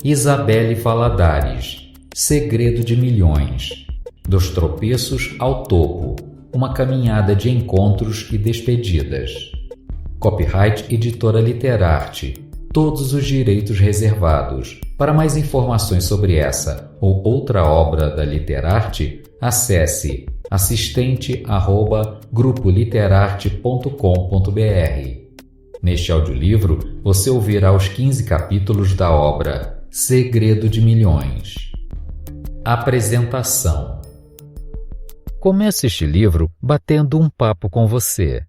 Isabelle Valadares, Segredo de Milhões. Dos tropeços ao topo, uma caminhada de encontros e despedidas. Copyright Editora Literarte. Todos os direitos reservados. Para mais informações sobre essa ou outra obra da Literarte, acesse assistente@grupoliterarte.com.br. Neste audiolivro, você ouvirá os 15 capítulos da obra Segredo de Milhões. Apresentação. Começo este livro batendo um papo com você.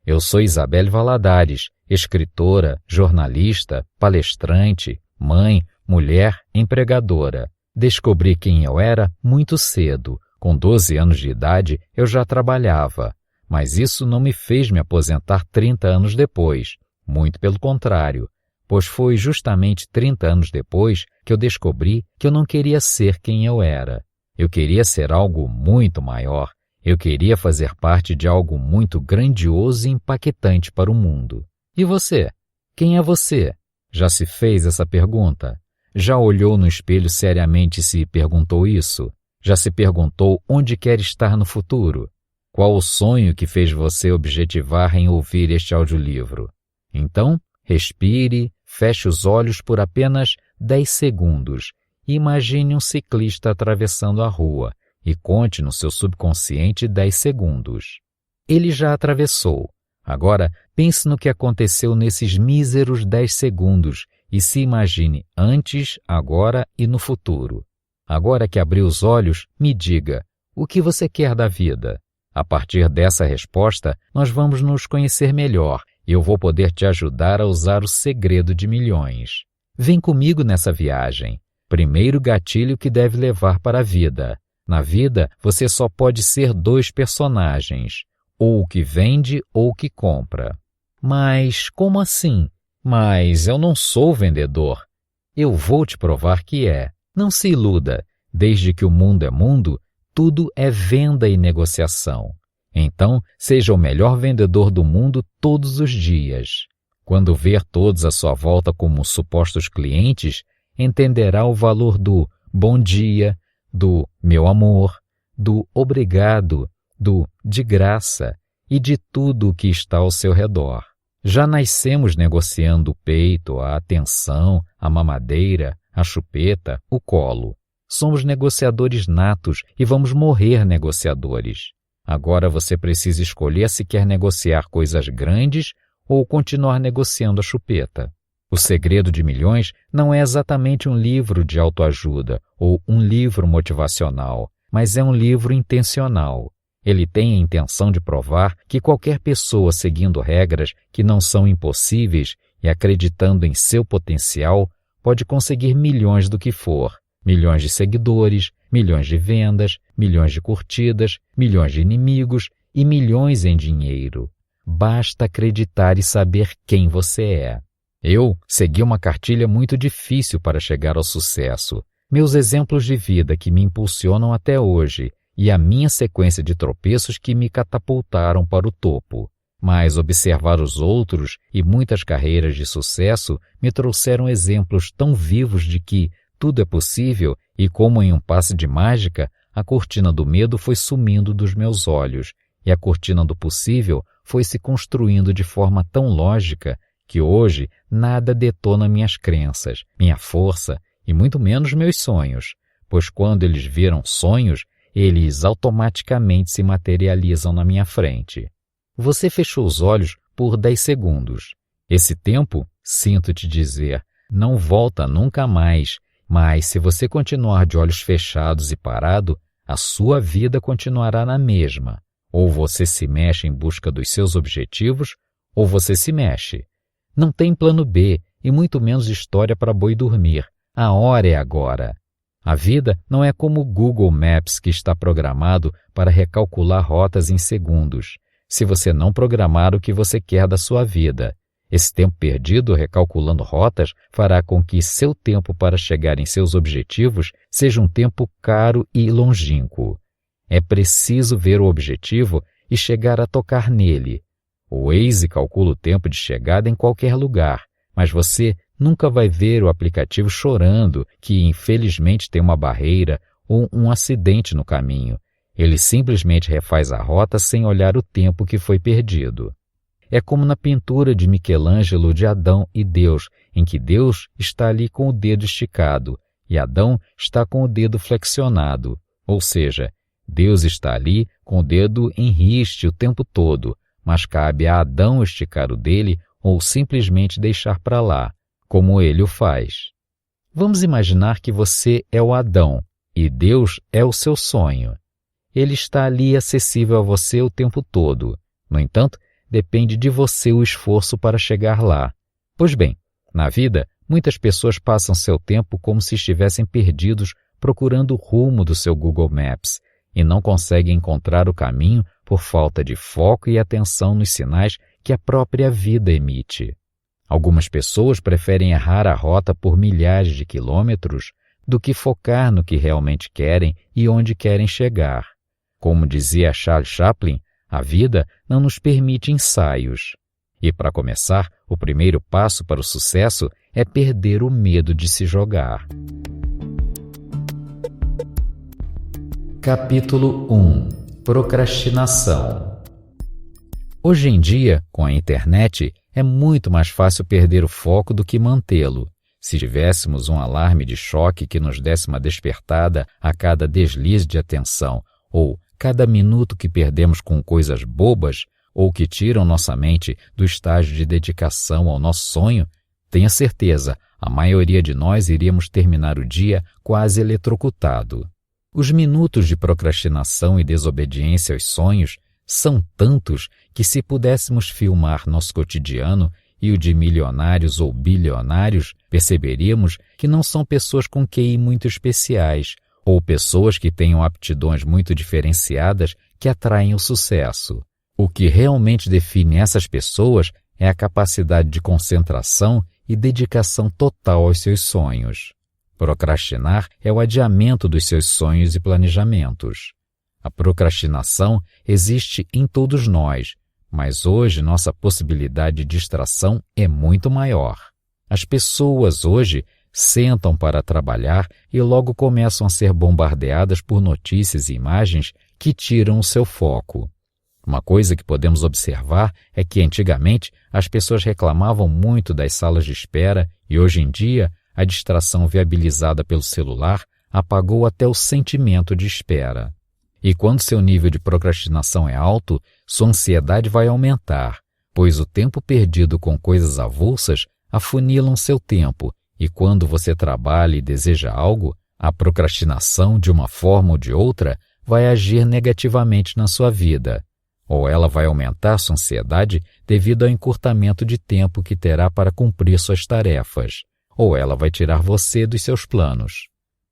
Eu sou Isabelle Valadares, escritora, jornalista, palestrante, mãe, mulher, empregadora. Descobri quem eu era muito cedo. Com 12 anos de idade, eu já trabalhava. Mas isso não me fez me aposentar 30 anos depois. Muito pelo contrário, pois foi justamente 30 anos depois que eu descobri que eu não queria ser quem eu era. Eu queria ser algo muito maior. Eu queria fazer parte de algo muito grandioso e impactante para o mundo. E você? Quem é você? Já se fez essa pergunta? Já olhou no espelho seriamente e se perguntou isso? Já se perguntou onde quer estar no futuro? Qual o sonho que fez você objetivar em ouvir este audiolivro? Então, respire, feche os olhos por apenas 10 segundos e imagine um ciclista atravessando a rua e conte no seu subconsciente 10 segundos. Ele já atravessou. Agora, pense no que aconteceu nesses míseros 10 segundos e se imagine antes, agora e no futuro. Agora que abriu os olhos, me diga, o que você quer da vida? A partir dessa resposta, nós vamos nos conhecer melhor e eu vou poder te ajudar a usar o segredo de milhões. Vem comigo nessa viagem. Primeiro gatilho que deve levar para a vida. Na vida, você só pode ser 2 personagens, ou o que vende ou o que compra. Mas como assim? Mas eu não sou vendedor. Eu vou te provar que é. Não se iluda. Desde que o mundo é mundo, tudo é venda e negociação. Então, seja o melhor vendedor do mundo todos os dias. Quando ver todos à sua volta como supostos clientes, entenderá o valor do bom dia, do meu amor, do obrigado, do de graça e de tudo o que está ao seu redor. Já nascemos negociando o peito, a atenção, a mamadeira, a chupeta, o colo. Somos negociadores natos e vamos morrer negociadores. Agora você precisa escolher se quer negociar coisas grandes ou continuar negociando a chupeta. O Segredo de Milhões não é exatamente um livro de autoajuda ou um livro motivacional, mas é um livro intencional. Ele tem a intenção de provar que qualquer pessoa seguindo regras que não são impossíveis e acreditando em seu potencial pode conseguir milhões do que for. Milhões de seguidores, milhões de vendas, milhões de curtidas, milhões de inimigos e milhões em dinheiro. Basta acreditar e saber quem você é. Eu segui uma cartilha muito difícil para chegar ao sucesso. Meus exemplos de vida que me impulsionam até hoje e a minha sequência de tropeços que me catapultaram para o topo. Mas observar os outros e muitas carreiras de sucesso me trouxeram exemplos tão vivos de que tudo é possível e como em um passe de mágica, a cortina do medo foi sumindo dos meus olhos e a cortina do possível foi se construindo de forma tão lógica que hoje nada detona minhas crenças, minha força e muito menos meus sonhos, pois quando eles viram sonhos, eles automaticamente se materializam na minha frente. Você fechou os olhos por 10 segundos. Esse tempo, sinto te dizer, não volta nunca mais. Mas se você continuar de olhos fechados e parado, a sua vida continuará na mesma. Ou você se mexe em busca dos seus objetivos, ou você se mexe. Não tem plano B e muito menos história para boi dormir. A hora é agora. A vida não é como o Google Maps que está programado para recalcular rotas em segundos, se você não programar o que você quer da sua vida. Esse tempo perdido recalculando rotas fará com que seu tempo para chegar em seus objetivos seja um tempo caro e longínquo. É preciso ver o objetivo e chegar a tocar nele. O Waze calcula o tempo de chegada em qualquer lugar, mas você nunca vai ver o aplicativo chorando que infelizmente tem uma barreira ou um acidente no caminho. Ele simplesmente refaz a rota sem olhar o tempo que foi perdido. É como na pintura de Michelangelo de Adão e Deus, em que Deus está ali com o dedo esticado e Adão está com o dedo flexionado. Ou seja, Deus está ali com o dedo em riste o tempo todo, mas cabe a Adão esticar o dele ou simplesmente deixar para lá, como ele o faz. Vamos imaginar que você é o Adão e Deus é o seu sonho. Ele está ali acessível a você o tempo todo. No entanto, depende de você o esforço para chegar lá. Pois bem, na vida, muitas pessoas passam seu tempo como se estivessem perdidos procurando o rumo do seu Google Maps e não conseguem encontrar o caminho por falta de foco e atenção nos sinais que a própria vida emite. Algumas pessoas preferem errar a rota por milhares de quilômetros do que focar no que realmente querem e onde querem chegar. Como dizia Charles Chaplin, a vida não nos permite ensaios. E para começar, o primeiro passo para o sucesso é perder o medo de se jogar. Capítulo 1. Procrastinação. Hoje em dia, com a internet, é muito mais fácil perder o foco do que mantê-lo. Se tivéssemos um alarme de choque que nos desse uma despertada a cada deslize de atenção, ou cada minuto que perdemos com coisas bobas, ou que tiram nossa mente do estágio de dedicação ao nosso sonho, tenha certeza, a maioria de nós iríamos terminar o dia quase eletrocutado. Os minutos de procrastinação e desobediência aos sonhos são tantos que, se pudéssemos filmar nosso cotidiano e o de milionários ou bilionários, perceberíamos que não são pessoas com QI muito especiais ou pessoas que tenham aptidões muito diferenciadas que atraem o sucesso. O que realmente define essas pessoas é a capacidade de concentração e dedicação total aos seus sonhos. Procrastinar é o adiamento dos seus sonhos e planejamentos. A procrastinação existe em todos nós, mas hoje nossa possibilidade de distração é muito maior. As pessoas hoje sentam para trabalhar e logo começam a ser bombardeadas por notícias e imagens que tiram o seu foco. Uma coisa que podemos observar é que antigamente as pessoas reclamavam muito das salas de espera e hoje em dia a distração viabilizada pelo celular apagou até o sentimento de espera. E quando seu nível de procrastinação é alto, sua ansiedade vai aumentar, pois o tempo perdido com coisas avulsas afunilam seu tempo, e quando você trabalha e deseja algo, a procrastinação, de uma forma ou de outra, vai agir negativamente na sua vida. Ou ela vai aumentar sua ansiedade devido ao encurtamento de tempo que terá para cumprir suas tarefas, ou ela vai tirar você dos seus planos.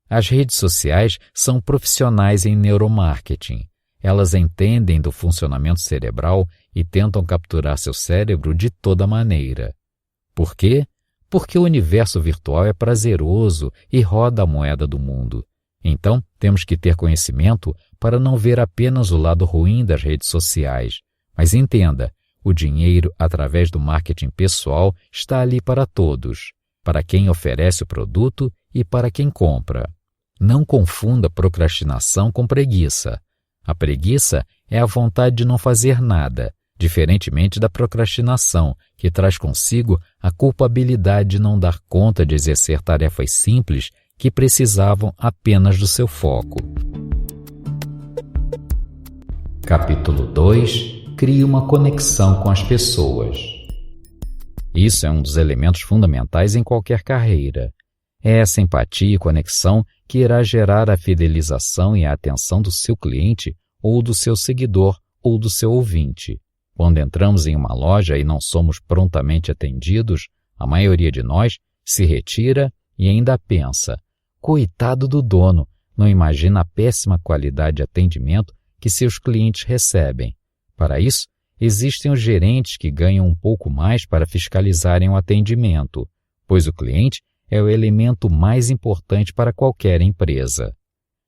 As redes sociais são profissionais em neuromarketing. Elas entendem do funcionamento cerebral e tentam capturar seu cérebro de toda maneira. Por quê? Porque o universo virtual é prazeroso e roda a moeda do mundo. Então, temos que ter conhecimento para não ver apenas o lado ruim das redes sociais. Mas entenda, o dinheiro, através do marketing pessoal, está ali para todos, para quem oferece o produto e para quem compra. Não confunda procrastinação com preguiça. A preguiça é a vontade de não fazer nada, diferentemente da procrastinação, que traz consigo a culpabilidade de não dar conta de exercer tarefas simples que precisavam apenas do seu foco. Capítulo 2. Crie uma conexão com as pessoas. Isso é um dos elementos fundamentais em qualquer carreira. É essa empatia e conexão que irá gerar a fidelização e a atenção do seu cliente ou do seu seguidor ou do seu ouvinte. Quando entramos em uma loja e não somos prontamente atendidos, a maioria de nós se retira e ainda pensa: coitado do dono, não imagina a péssima qualidade de atendimento que seus clientes recebem. Para isso, existem os gerentes que ganham um pouco mais para fiscalizarem o atendimento, pois o cliente é o elemento mais importante para qualquer empresa.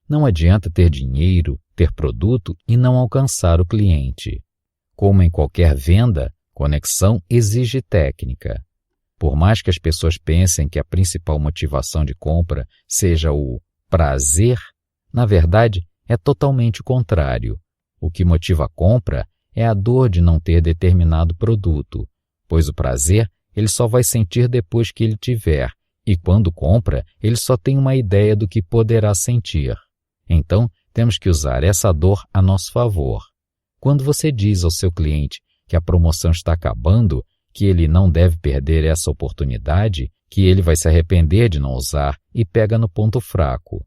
Não adianta ter dinheiro, ter produto e não alcançar o cliente. Como em qualquer venda, conexão exige técnica. Por mais que as pessoas pensem que a principal motivação de compra seja o prazer, na verdade é totalmente o contrário. O que motiva a compra é a dor de não ter determinado produto, pois o prazer ele só vai sentir depois que ele tiver, e quando compra, ele só tem uma ideia do que poderá sentir. Então, temos que usar essa dor a nosso favor. Quando você diz ao seu cliente que a promoção está acabando, que ele não deve perder essa oportunidade, que ele vai se arrepender de não usar e pega no ponto fraco.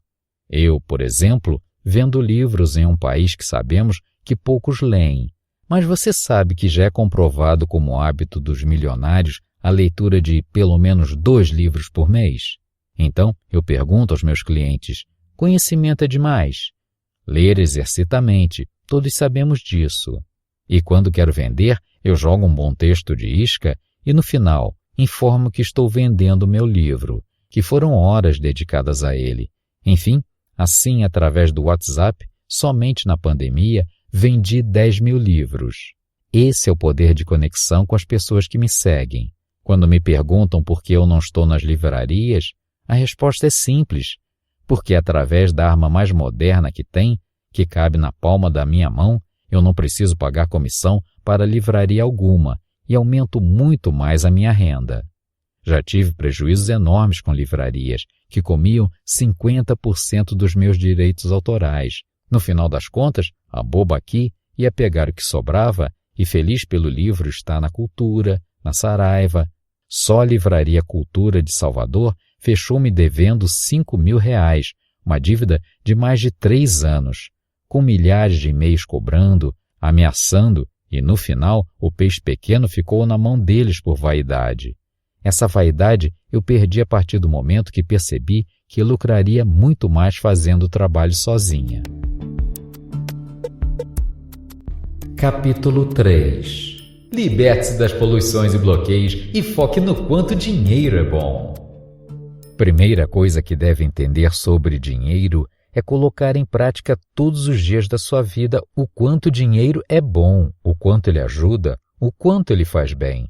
Eu, por exemplo, vendo livros em um país que sabemos que poucos leem, mas você sabe que já é comprovado como hábito dos milionários a leitura de pelo menos 2 livros por mês. Então, eu pergunto aos meus clientes, conhecimento é demais? Ler exercita a mente, todos sabemos disso. E quando quero vender, eu jogo um bom texto de isca e no final informo que estou vendendo o meu livro, que foram horas dedicadas a ele. Enfim, assim através do WhatsApp, somente na pandemia, vendi 10.000 livros. Esse é o poder de conexão com as pessoas que me seguem. Quando me perguntam por que eu não estou nas livrarias, a resposta é simples, porque através da arma mais moderna que tem, que cabe na palma da minha mão, eu não preciso pagar comissão para livraria alguma e aumento muito mais a minha renda. Já tive prejuízos enormes com livrarias, que comiam 50% dos meus direitos autorais. No final das contas, a boba aqui ia pegar o que sobrava e feliz pelo livro está na Cultura, na Saraiva. Só a Livraria Cultura de Salvador fechou-me devendo R$5.000, uma dívida de mais de 3 anos, com milhares de e-mails cobrando, ameaçando, e no final o peixe pequeno ficou na mão deles por vaidade. Essa vaidade eu perdi a partir do momento que percebi que lucraria muito mais fazendo o trabalho sozinha. Capítulo 3. Liberte-se das poluições e bloqueios e foque no quanto dinheiro é bom. Primeira coisa que deve entender sobre dinheiro é colocar em prática todos os dias da sua vida o quanto dinheiro é bom, o quanto ele ajuda, o quanto ele faz bem.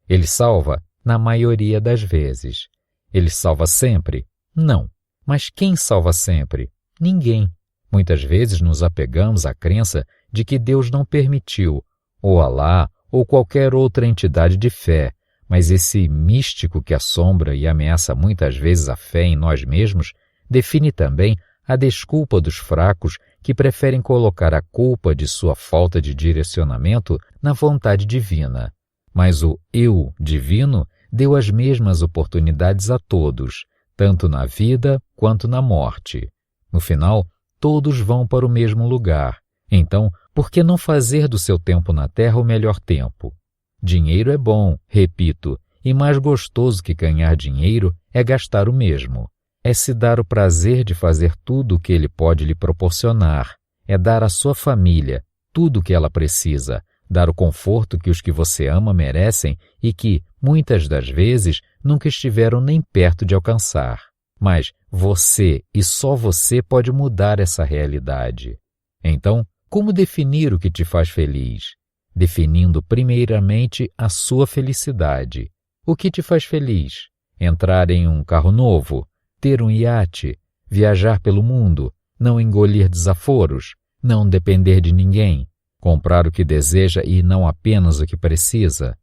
Ele salva na maioria das vezes. Ele salva sempre? Não. Mas quem salva sempre? Ninguém. Muitas vezes nos apegamos à crença de que Deus não permitiu, ou Alá, ou qualquer outra entidade de fé, mas esse místico que assombra e ameaça muitas vezes a fé em nós mesmos define também a desculpa dos fracos que preferem colocar a culpa de sua falta de direcionamento na vontade divina. Mas o eu divino deu as mesmas oportunidades a todos, tanto na vida quanto na morte. No final, todos vão para o mesmo lugar. Então, por que não fazer do seu tempo na Terra o melhor tempo? Dinheiro é bom, repito, e mais gostoso que ganhar dinheiro é gastar o mesmo. É se dar o prazer de fazer tudo o que ele pode lhe proporcionar. É dar à sua família tudo o que ela precisa, dar o conforto que os que você ama merecem e que, muitas das vezes, nunca estiveram nem perto de alcançar. Mas você e só você pode mudar essa realidade. Então, como definir o que te faz feliz? Definindo primeiramente a sua felicidade. O que te faz feliz? Entrar em um carro novo? Ter um iate? Viajar pelo mundo? Não engolir desaforos? Não depender de ninguém? Comprar o que deseja e não apenas o que precisa?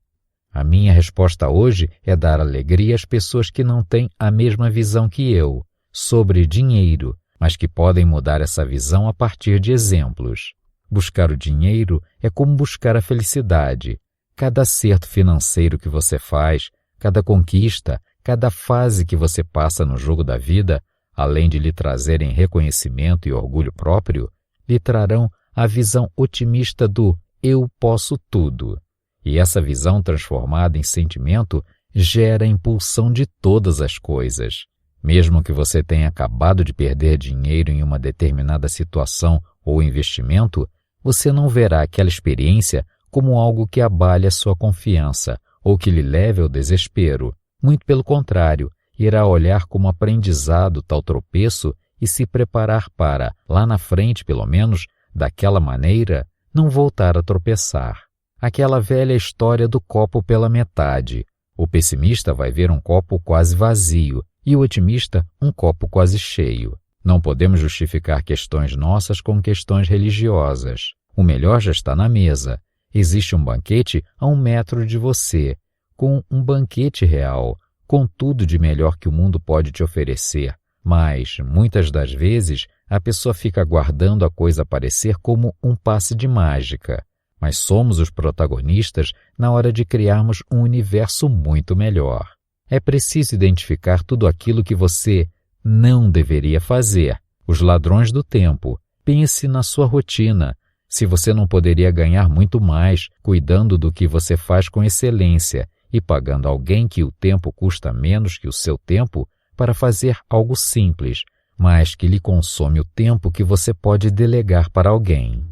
A minha resposta hoje é dar alegria às pessoas que não têm a mesma visão que eu sobre dinheiro, mas que podem mudar essa visão a partir de exemplos. Buscar o dinheiro é como buscar a felicidade. Cada acerto financeiro que você faz, cada conquista, cada fase que você passa no jogo da vida, além de lhe trazerem reconhecimento e orgulho próprio, lhe trarão a visão otimista do eu posso tudo. E essa visão transformada em sentimento gera a impulsão de todas as coisas. Mesmo que você tenha acabado de perder dinheiro em uma determinada situação ou investimento, você não verá aquela experiência como algo que abale a sua confiança ou que lhe leve ao desespero. Muito pelo contrário, irá olhar como aprendizado tal tropeço e se preparar para, lá na frente pelo menos, daquela maneira, não voltar a tropeçar. Aquela velha história do copo pela metade. O pessimista vai ver um copo quase vazio e o otimista um copo quase cheio. Não podemos justificar questões nossas com questões religiosas. O melhor já está na mesa. Existe um banquete a 1 metro de você, com um banquete real, com tudo de melhor que o mundo pode te oferecer. Mas, muitas das vezes, a pessoa fica aguardando a coisa aparecer como um passe de mágica. Mas somos os protagonistas na hora de criarmos um universo muito melhor. É preciso identificar tudo aquilo que você não deveria fazer. Os ladrões do tempo. Pense na sua rotina. Se você não poderia ganhar muito mais cuidando do que você faz com excelência e pagando alguém que o tempo custa menos que o seu tempo para fazer algo simples, mas que lhe consome o tempo que você pode delegar para alguém.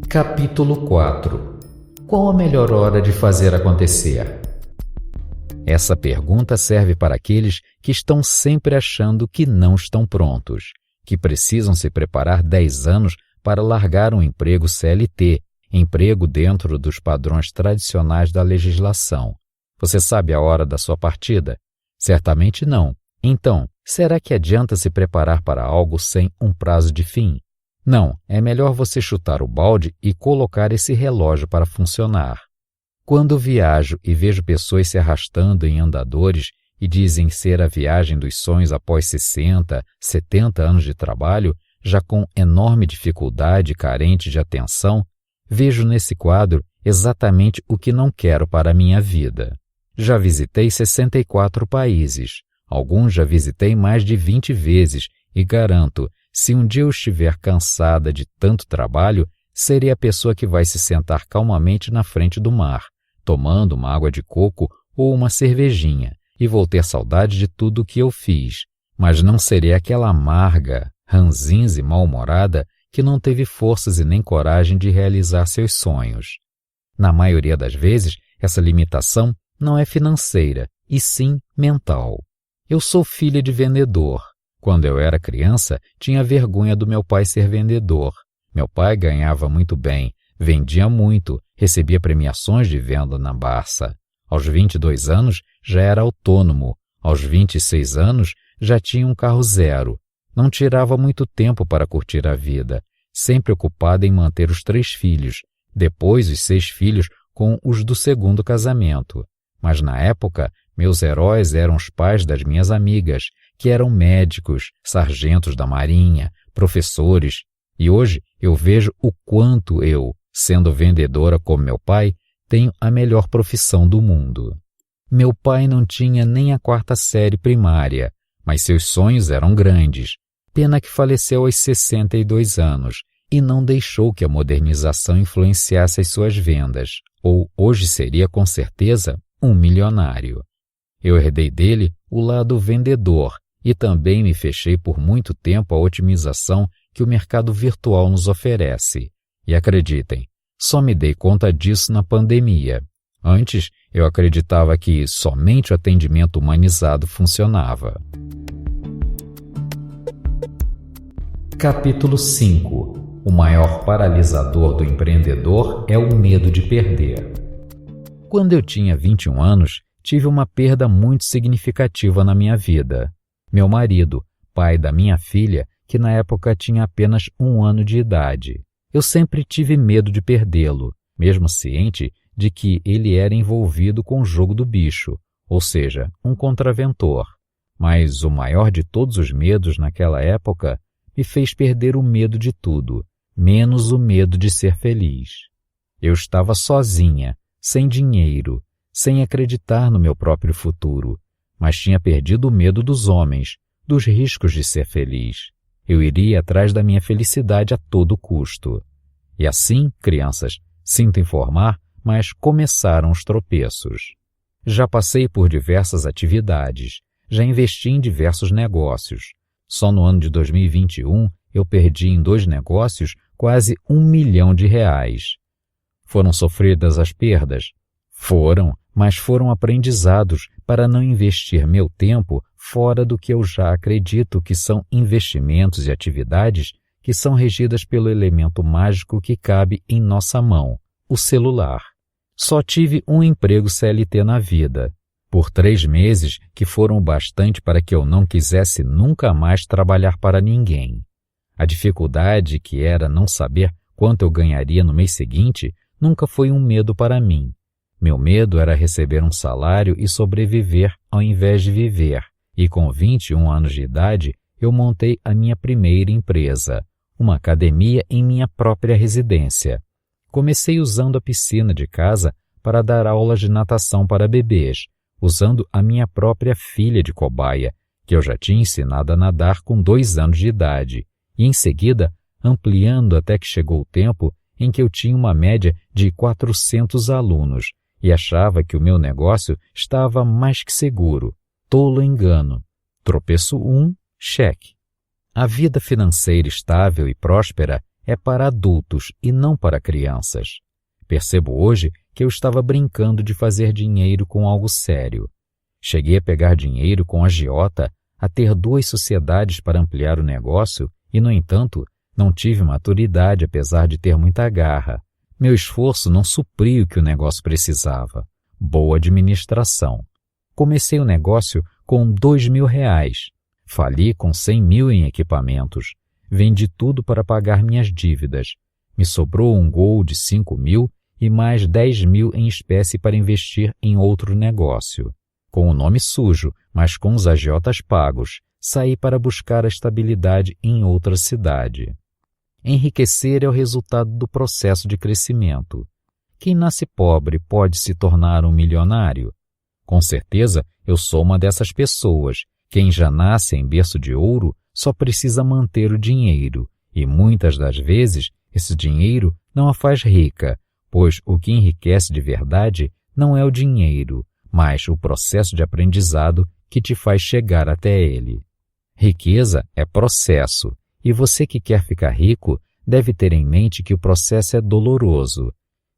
Capítulo 4. Qual a melhor hora de fazer acontecer? Essa pergunta serve para aqueles que estão sempre achando que não estão prontos, que precisam se preparar 10 anos para largar um emprego CLT, emprego dentro dos padrões tradicionais da legislação. Você sabe a hora da sua partida? Certamente não. Então, será que adianta se preparar para algo sem um prazo de fim? Não, é melhor você chutar o balde e colocar esse relógio para funcionar. Quando viajo e vejo pessoas se arrastando em andadores e dizem ser a viagem dos sonhos após 60, 70 anos de trabalho, já com enorme dificuldade e carente de atenção, vejo nesse quadro exatamente o que não quero para a minha vida. Já visitei 64 países, alguns já visitei mais de 20 vezes e garanto, se um dia eu estiver cansada de tanto trabalho, serei a pessoa que vai se sentar calmamente na frente do mar, tomando uma água de coco ou uma cervejinha, e vou ter saudade de tudo o que eu fiz, mas não serei aquela amarga, ranzinza e mal-humorada que não teve forças e nem coragem de realizar seus sonhos. Na maioria das vezes, essa limitação não é financeira, e sim mental. Eu sou filha de vendedor. Quando eu era criança, tinha vergonha do meu pai ser vendedor. Meu pai ganhava muito bem, vendia muito, recebia premiações de venda na Barça. Aos 22 anos, já era autônomo. Aos 26 anos, já tinha um carro zero. Não tirava muito tempo para curtir a vida, sempre ocupado em manter os 3 filhos, depois os 6 filhos com os do segundo casamento. Mas na época, meus heróis eram os pais das minhas amigas, que eram médicos, sargentos da marinha, professores. E hoje eu vejo o quanto eu, sendo vendedora como meu pai, tenho a melhor profissão do mundo. Meu pai não tinha nem a 4ª série primária, mas seus sonhos eram grandes. Pena que faleceu aos 62 anos e não deixou que a modernização influenciasse as suas vendas, ou hoje seria com certeza um milionário. Eu herdei dele o lado vendedor e também me fechei por muito tempo à otimização que o mercado virtual nos oferece. E acreditem, só me dei conta disso na pandemia. Antes, eu acreditava que somente o atendimento humanizado funcionava. Capítulo 5. O maior paralisador do empreendedor é o medo de perder. Quando eu tinha 21 anos, tive uma perda muito significativa na minha vida. Meu marido, pai da minha filha, que na época tinha apenas 1 ano de idade. Eu sempre tive medo de perdê-lo, mesmo ciente de que ele era envolvido com o jogo do bicho, ou seja, um contraventor. Mas o maior de todos os medos naquela época me fez perder o medo de tudo, menos o medo de ser feliz. Eu estava sozinha, sem dinheiro, sem acreditar no meu próprio futuro, mas tinha perdido o medo dos homens, dos riscos de ser feliz. Eu iria atrás da minha felicidade a todo custo. E assim, crianças, sinto informar, mas começaram os tropeços. Já passei por diversas atividades, já investi em diversos negócios. Só no ano de 2021, eu perdi em 2 negócios quase R$1 milhão. Foram sofridas as perdas? Foram, mas foram aprendizados para não investir meu tempo fora do que eu já acredito que são investimentos e atividades que são regidas pelo elemento mágico que cabe em nossa mão, o celular. Só tive um emprego CLT na vida, por 3 meses, que foram o bastante para que eu não quisesse nunca mais trabalhar para ninguém. A dificuldade que era não saber quanto eu ganharia no mês seguinte nunca foi um medo para mim. Meu medo era receber um salário e sobreviver ao invés de viver, e com 21 anos de idade eu montei a minha primeira empresa, uma academia em minha própria residência. Comecei usando a piscina de casa para dar aulas de natação para bebês, usando a minha própria filha de cobaia, que eu já tinha ensinado a nadar com 2 anos de idade, e em seguida ampliando até que chegou o tempo em que eu tinha uma média de 400 alunos e achava que o meu negócio estava mais que seguro. Tolo engano. Tropeço 1, cheque. A vida financeira estável e próspera é para adultos e não para crianças. Percebo hoje que eu estava brincando de fazer dinheiro com algo sério. Cheguei a pegar dinheiro com a agiota, a ter 2 sociedades para ampliar o negócio e, no entanto, não tive maturidade apesar de ter muita garra. Meu esforço não supriu o que o negócio precisava. Boa administração. Comecei o negócio com R$2.000. Fali com 100 mil em equipamentos. Vendi tudo para pagar minhas dívidas. Me sobrou um gol de 5 mil e mais 10 mil em espécie para investir em outro negócio. Com o nome sujo, mas com os agiotas pagos, saí para buscar a estabilidade em outra cidade. Enriquecer é o resultado do processo de crescimento. Quem nasce pobre pode se tornar um milionário? Com certeza, eu sou uma dessas pessoas. Quem já nasce em berço de ouro só precisa manter o dinheiro, e muitas das vezes esse dinheiro não a faz rica, pois o que enriquece de verdade não é o dinheiro, mas o processo de aprendizado que te faz chegar até ele. Riqueza é processo, e você que quer ficar rico deve ter em mente que o processo é doloroso.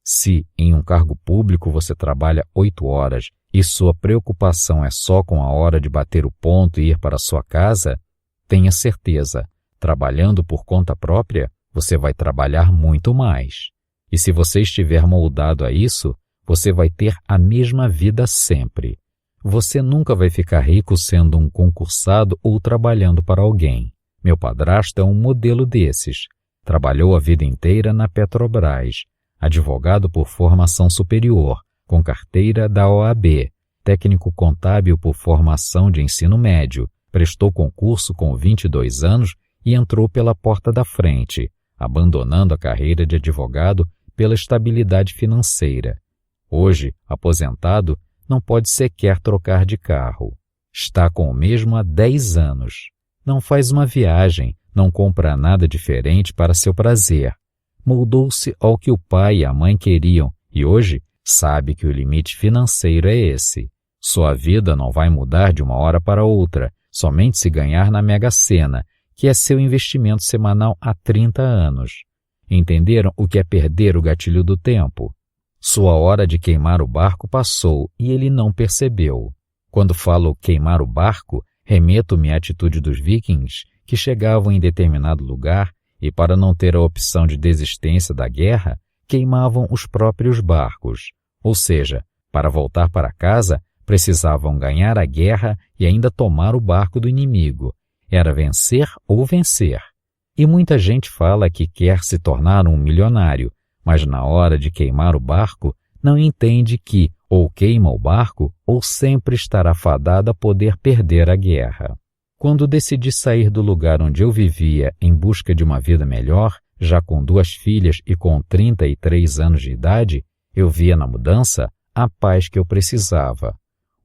Se em um cargo público você trabalha 8 horas e sua preocupação é só com a hora de bater o ponto e ir para sua casa, tenha certeza, trabalhando por conta própria, você vai trabalhar muito mais. E se você estiver moldado a isso, você vai ter a mesma vida sempre. Você nunca vai ficar rico sendo um concursado ou trabalhando para alguém. Meu padrasto é um modelo desses. Trabalhou a vida inteira na Petrobras, advogado por formação superior, com carteira da OAB, técnico contábil por formação de ensino médio, prestou concurso com 22 anos e entrou pela porta da frente, abandonando a carreira de advogado pela estabilidade financeira. Hoje, aposentado, não pode sequer trocar de carro. Está com o mesmo há 10 anos. Não faz uma viagem, não compra nada diferente para seu prazer. Moldou-se ao que o pai e a mãe queriam e hoje sabe que o limite financeiro é esse. Sua vida não vai mudar de uma hora para outra, somente se ganhar na Mega Sena, que é seu investimento semanal há 30 anos. Entenderam o que é perder o gatilho do tempo? Sua hora de queimar o barco passou e ele não percebeu. Quando falo queimar o barco, remeto-me à atitude dos vikings que chegavam em determinado lugar e, para não ter a opção de desistência da guerra, queimavam os próprios barcos. Ou seja, para voltar para casa, precisavam ganhar a guerra e ainda tomar o barco do inimigo. Era vencer ou vencer. E muita gente fala que quer se tornar um milionário, mas na hora de queimar o barco, não entende que ou queima o barco ou sempre estará fadado a poder perder a guerra. Quando decidi sair do lugar onde eu vivia em busca de uma vida melhor, já com 2 filhas e com 33 anos de idade, eu via na mudança a paz que eu precisava.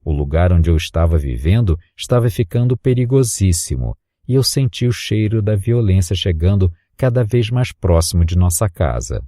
O lugar onde eu estava vivendo estava ficando perigosíssimo e eu senti o cheiro da violência chegando cada vez mais próximo de nossa casa.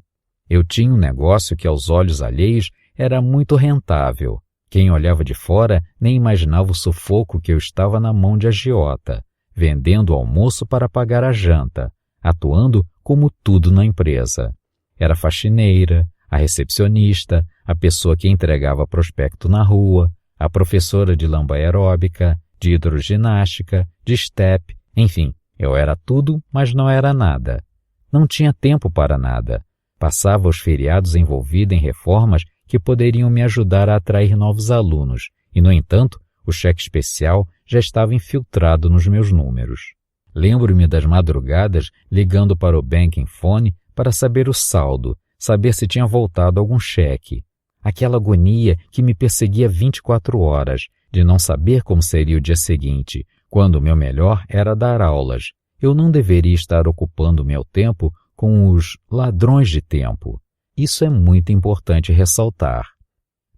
Eu tinha um negócio que aos olhos alheios era muito rentável. Quem olhava de fora nem imaginava o sufoco que eu estava na mão de agiota, vendendo o almoço para pagar a janta, atuando como tudo na empresa. Era faxineira, a recepcionista, a pessoa que entregava prospecto na rua, a professora de lamba aeróbica, de hidroginástica, de step, enfim, eu era tudo, mas não era nada. Não tinha tempo para nada. Passava os feriados envolvido em reformas que poderiam me ajudar a atrair novos alunos, e, no entanto, o cheque especial já estava infiltrado nos meus números. Lembro-me das madrugadas ligando para o banking phone para saber o saldo, saber se tinha voltado algum cheque. Aquela agonia que me perseguia 24 horas, de não saber como seria o dia seguinte, quando o meu melhor era dar aulas. Eu não deveria estar ocupando meu tempo com os ladrões de tempo. Isso é muito importante ressaltar.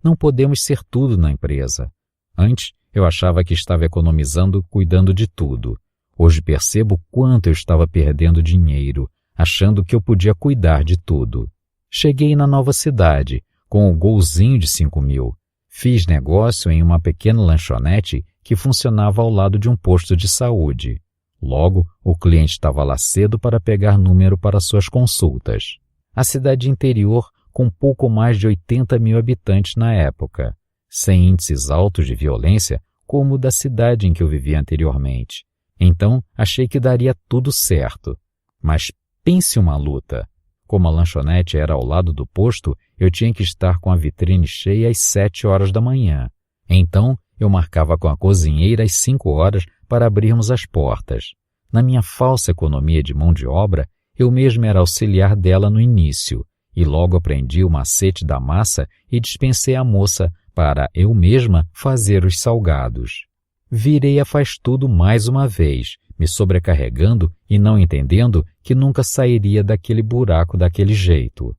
Não podemos ser tudo na empresa. Antes, eu achava que estava economizando cuidando de tudo. Hoje percebo quanto eu estava perdendo dinheiro, achando que eu podia cuidar de tudo. Cheguei na nova cidade, com o golzinho de 5.000. Fiz negócio em uma pequena lanchonete que funcionava ao lado de um posto de saúde. Logo, o cliente estava lá cedo para pegar número para suas consultas. A cidade interior, com pouco mais de 80.000 habitantes na época, sem índices altos de violência, como o da cidade em que eu vivia anteriormente. Então, achei que daria tudo certo. Mas pense uma luta. Como a lanchonete era ao lado do posto, eu tinha que estar com a vitrine cheia às 7 horas da manhã. Então, eu marcava com a cozinheira às 5 horas para abrirmos as portas. Na minha falsa economia de mão de obra, eu mesmo era auxiliar dela no início, e logo aprendi o macete da massa e dispensei a moça para eu mesma fazer os salgados. Virei a faz-tudo mais uma vez, me sobrecarregando e não entendendo que nunca sairia daquele buraco daquele jeito.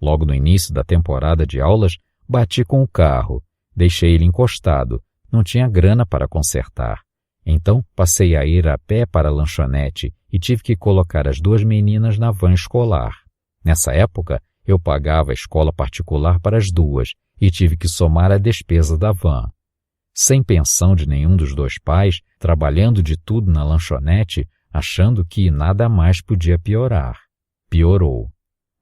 Logo no início da temporada de aulas, bati com o carro, deixei ele encostado, não tinha grana para consertar. Então passei a ir a pé para a lanchonete e tive que colocar as 2 meninas na van escolar. Nessa época, eu pagava a escola particular para as 2 e tive que somar a despesa da van. Sem pensão de nenhum dos 2 pais, trabalhando de tudo na lanchonete, achando que nada mais podia piorar. Piorou.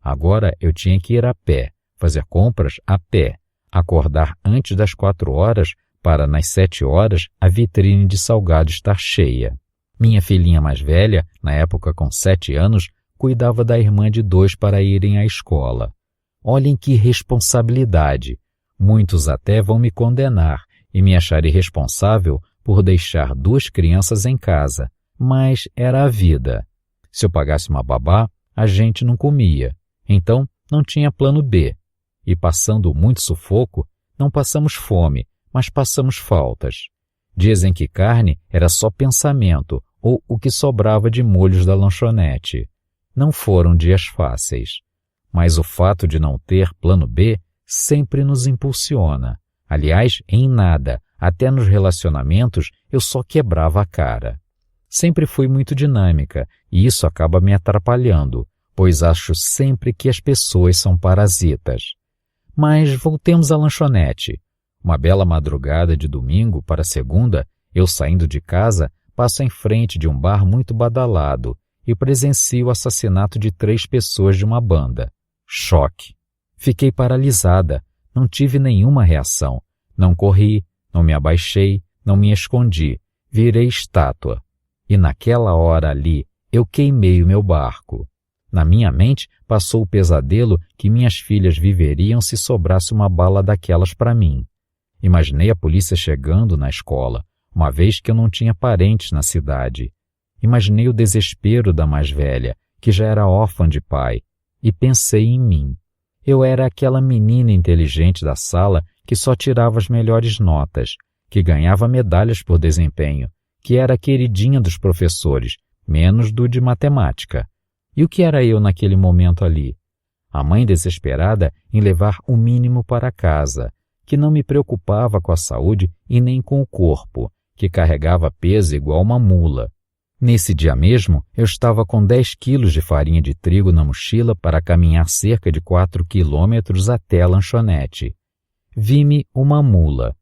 Agora eu tinha que ir a pé, fazer compras a pé, acordar antes das 4 horas para, nas 7 horas, a vitrine de salgado estar cheia. Minha filhinha mais velha, na época com 7 anos, cuidava da irmã de 2 para irem à escola. Olhem que responsabilidade! Muitos até vão me condenar e me achar irresponsável por deixar 2 crianças em casa, mas era a vida. Se eu pagasse uma babá, a gente não comia, então não tinha plano B. E passando muito sufoco, não passamos fome, mas passamos faltas. Dizem que carne era só pensamento ou o que sobrava de molhos da lanchonete. Não foram dias fáceis. Mas o fato de não ter plano B sempre nos impulsiona. Aliás, em nada, até nos relacionamentos, eu só quebrava a cara. Sempre fui muito dinâmica e isso acaba me atrapalhando, pois acho sempre que as pessoas são parasitas. Mas voltemos à lanchonete. Uma bela madrugada de domingo para segunda, eu saindo de casa, passo em frente de um bar muito badalado e presencio o assassinato de 3 pessoas de uma banda. Choque. Fiquei paralisada, não tive nenhuma reação. Não corri, não me abaixei, não me escondi, virei estátua. E naquela hora ali, eu queimei o meu barco. Na minha mente passou o pesadelo que minhas filhas viveriam se sobrasse uma bala daquelas para mim. Imaginei a polícia chegando na escola, uma vez que eu não tinha parentes na cidade. Imaginei o desespero da mais velha, que já era órfã de pai, e pensei em mim. Eu era aquela menina inteligente da sala que só tirava as melhores notas, que ganhava medalhas por desempenho, que era a queridinha dos professores, menos do de matemática. E o que era eu naquele momento ali? A mãe desesperada em levar o mínimo para casa, que não me preocupava com a saúde e nem com o corpo, que carregava peso igual uma mula. Nesse dia mesmo, eu estava com 10 quilos de farinha de trigo na mochila para caminhar cerca de 4 quilômetros até a lanchonete. Vi-me uma mula.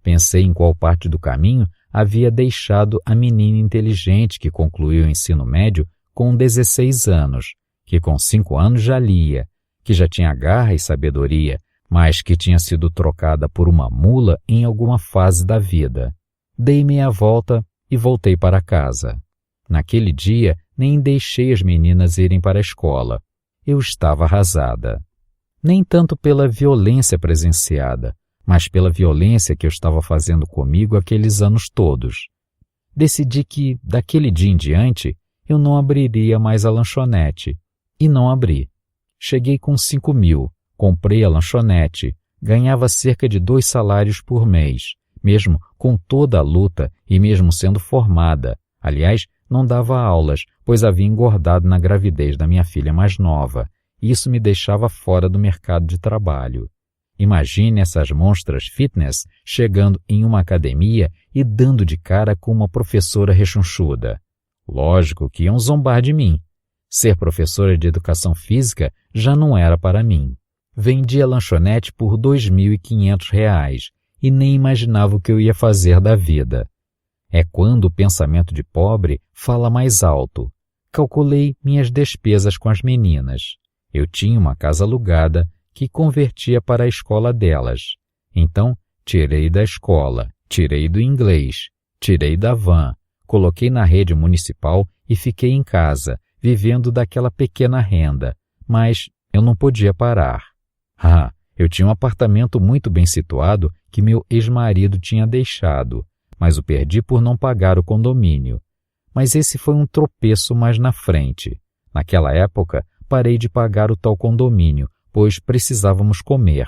Pensei em qual parte do caminho havia deixado a menina inteligente que concluiu o ensino médio com 16 anos, que com 5 anos já lia, que já tinha garra e sabedoria, mas que tinha sido trocada por uma mula em alguma fase da vida. Dei meia volta e voltei para casa. Naquele dia, nem deixei as meninas irem para a escola. Eu estava arrasada. Nem tanto pela violência presenciada, mas pela violência que eu estava fazendo comigo aqueles anos todos. Decidi que, daquele dia em diante, eu não abriria mais a lanchonete. E não abri. Cheguei com 5.000, comprei a lanchonete, ganhava cerca de 2 salários por mês, mesmo com toda a luta e mesmo sendo formada. Aliás, não dava aulas, pois havia engordado na gravidez da minha filha mais nova. Isso me deixava fora do mercado de trabalho. Imagine essas monstras fitness chegando em uma academia e dando de cara com uma professora rechonchuda. Lógico que iam zombar de mim. Ser professora de educação física já não era para mim. Vendi a lanchonete por R$ 2.500 e nem imaginava o que eu ia fazer da vida. É quando o pensamento de pobre fala mais alto. Calculei minhas despesas com as meninas. Eu tinha uma casa alugada que convertia para a escola delas. Então, tirei da escola, tirei do inglês, tirei da van, coloquei na rede municipal e fiquei em casa, vivendo daquela pequena renda. Mas eu não podia parar. Eu tinha um apartamento muito bem situado que meu ex-marido tinha deixado, mas o perdi por não pagar o condomínio. Mas esse foi um tropeço mais na frente. Naquela época, parei de pagar o tal condomínio, pois precisávamos comer.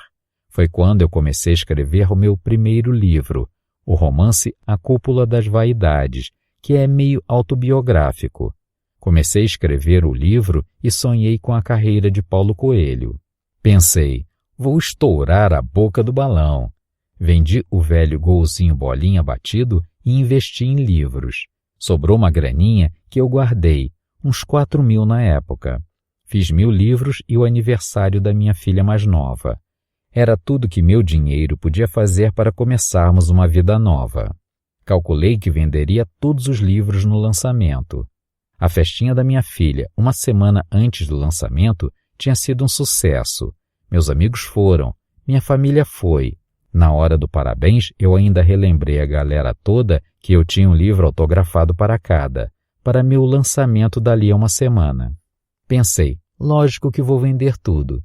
Foi quando eu comecei a escrever o meu primeiro livro, o romance A Cúpula das Vaidades, que é meio autobiográfico. Comecei a escrever o livro e sonhei com a carreira de Paulo Coelho. Pensei, vou estourar a boca do balão. Vendi o velho golzinho bolinha batido e investi em livros. Sobrou uma graninha que eu guardei, uns 4.000 na época. Fiz 1.000 livros e o aniversário da minha filha mais nova. Era tudo que meu dinheiro podia fazer para começarmos uma vida nova. Calculei que venderia todos os livros no lançamento. A festinha da minha filha, uma semana antes do lançamento, tinha sido um sucesso. Meus amigos foram, minha família foi. Na hora do parabéns, eu ainda relembrei a galera toda que eu tinha um livro autografado para cada, para meu lançamento dali a uma semana. Pensei, lógico que vou vender tudo.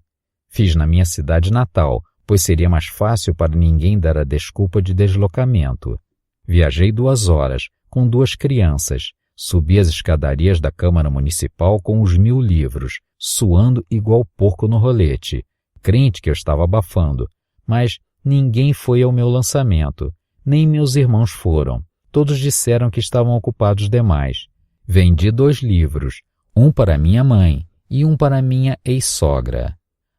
Fiz na minha cidade natal, pois seria mais fácil para ninguém dar a desculpa de deslocamento. Viajei 2 horas, com 2 crianças. Subi as escadarias da Câmara Municipal com os 1.000 livros, suando igual porco no rolete, crente que eu estava abafando. Mas ninguém foi ao meu lançamento, nem meus irmãos foram. Todos disseram que estavam ocupados demais. Vendi 2 livros, um para minha mãe e um para minha ex-sogra.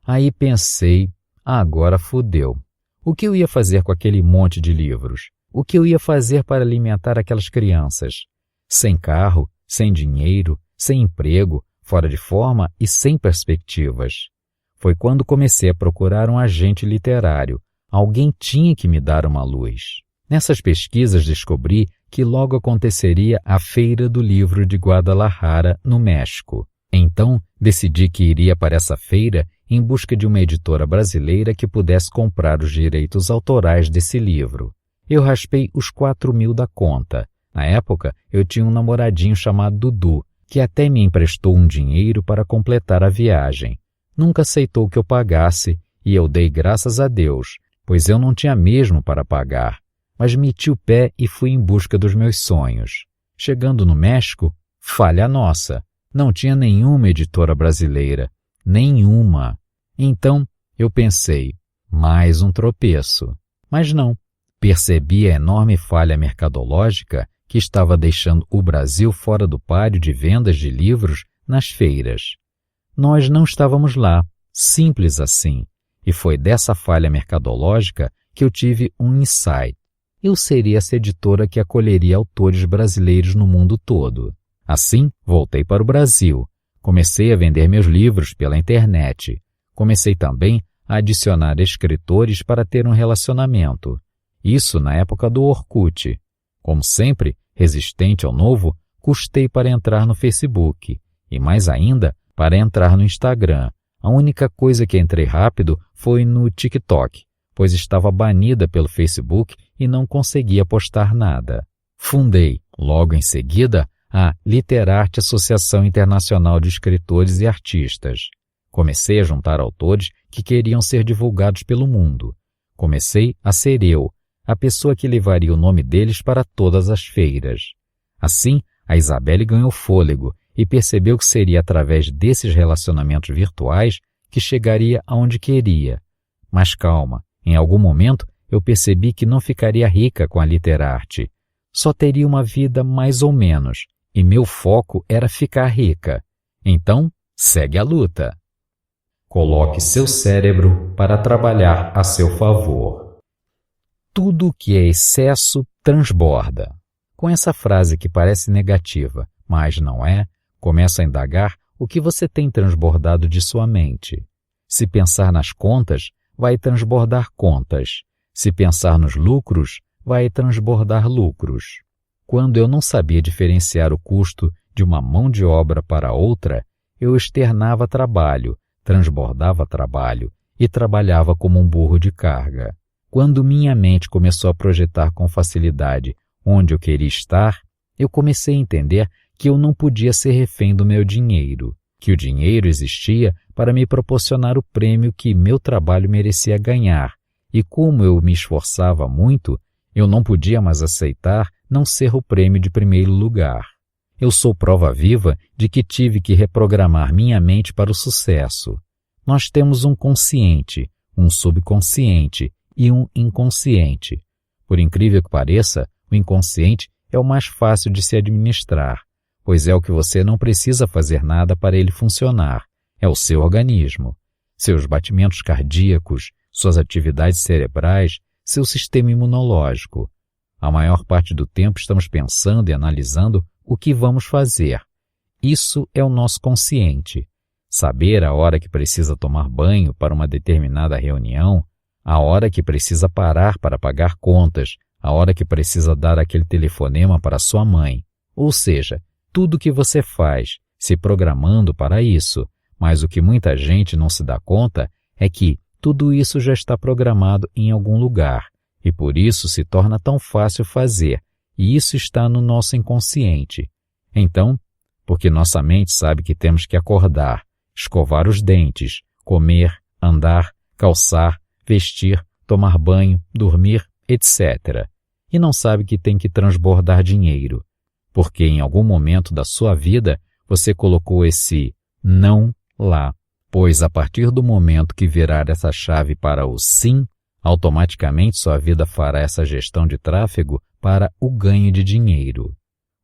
Aí pensei, agora fudeu. O que eu ia fazer com aquele monte de livros? O que eu ia fazer para alimentar aquelas crianças? Sem carro, sem dinheiro, sem emprego, fora de forma e sem perspectivas. Foi quando comecei a procurar um agente literário. Alguém tinha que me dar uma luz. Nessas pesquisas descobri que logo aconteceria a Feira do Livro de Guadalajara, no México. Então, decidi que iria para essa feira em busca de uma editora brasileira que pudesse comprar os direitos autorais desse livro. Eu raspei os 4.000 da conta. Na época, eu tinha um namoradinho chamado Dudu, que até me emprestou um dinheiro para completar a viagem. Nunca aceitou que eu pagasse, e eu dei graças a Deus, pois eu não tinha mesmo para pagar. Mas meti o pé e fui em busca dos meus sonhos. Chegando no México, falha nossa. Não tinha nenhuma editora brasileira. Nenhuma. Então, eu pensei, mais um tropeço. Mas não. Percebi a enorme falha mercadológica que estava deixando o Brasil fora do páreo de vendas de livros nas feiras. Nós não estávamos lá, simples assim. E foi dessa falha mercadológica que eu tive um insight. Eu seria essa editora que acolheria autores brasileiros no mundo todo. Assim, voltei para o Brasil. Comecei a vender meus livros pela internet. Comecei também a adicionar escritores para ter um relacionamento. Isso na época do Orkut. Como sempre, resistente ao novo, custei para entrar no Facebook. E mais ainda, para entrar no Instagram. A única coisa que entrei rápido foi no TikTok, pois estava banida pelo Facebook e não conseguia postar nada. Fundei, logo em seguida, a Literarte Associação Internacional de Escritores e Artistas. Comecei a juntar autores que queriam ser divulgados pelo mundo. Comecei a ser eu, a pessoa que levaria o nome deles para todas as feiras. Assim, a Isabelle ganhou fôlego e percebeu que seria através desses relacionamentos virtuais que chegaria aonde queria. Mas calma, em algum momento eu percebi que não ficaria rica com a Literarte. Só teria uma vida mais ou menos, e meu foco era ficar rica. Então, segue a luta. Coloque seu cérebro para trabalhar a seu favor. Tudo que é excesso transborda. Com essa frase que parece negativa, mas não é, começa a indagar o que você tem transbordado de sua mente. Se pensar nas contas, vai transbordar contas. Se pensar nos lucros, vai transbordar lucros. Quando eu não sabia diferenciar o custo de uma mão de obra para outra, eu externava trabalho, transbordava trabalho e trabalhava como um burro de carga. Quando minha mente começou a projetar com facilidade onde eu queria estar, eu comecei a entender que eu não podia ser refém do meu dinheiro, que o dinheiro existia para me proporcionar o prêmio que meu trabalho merecia ganhar, e como eu me esforçava muito, eu não podia mais aceitar não ser o prêmio de primeiro lugar. Eu sou prova viva de que tive que reprogramar minha mente para o sucesso. Nós temos um consciente, um subconsciente e um inconsciente. Por incrível que pareça, o inconsciente é o mais fácil de se administrar, pois é o que você não precisa fazer nada para ele funcionar. É o seu organismo, seus batimentos cardíacos, suas atividades cerebrais, seu sistema imunológico. A maior parte do tempo estamos pensando e analisando o que vamos fazer. Isso é o nosso consciente. Saber a hora que precisa tomar banho para uma determinada reunião, a hora que precisa parar para pagar contas, a hora que precisa dar aquele telefonema para sua mãe. Ou seja, tudo que você faz, se programando para isso. Mas o que muita gente não se dá conta é que tudo isso já está programado em algum lugar, e por isso se torna tão fácil fazer, e isso está no nosso inconsciente. Então, porque nossa mente sabe que temos que acordar, escovar os dentes, comer, andar, calçar, vestir, tomar banho, dormir, etc. E não sabe que tem que transbordar dinheiro, porque em algum momento da sua vida você colocou esse não lá, pois a partir do momento que virar essa chave para o sim, automaticamente sua vida fará essa gestão de tráfego para o ganho de dinheiro.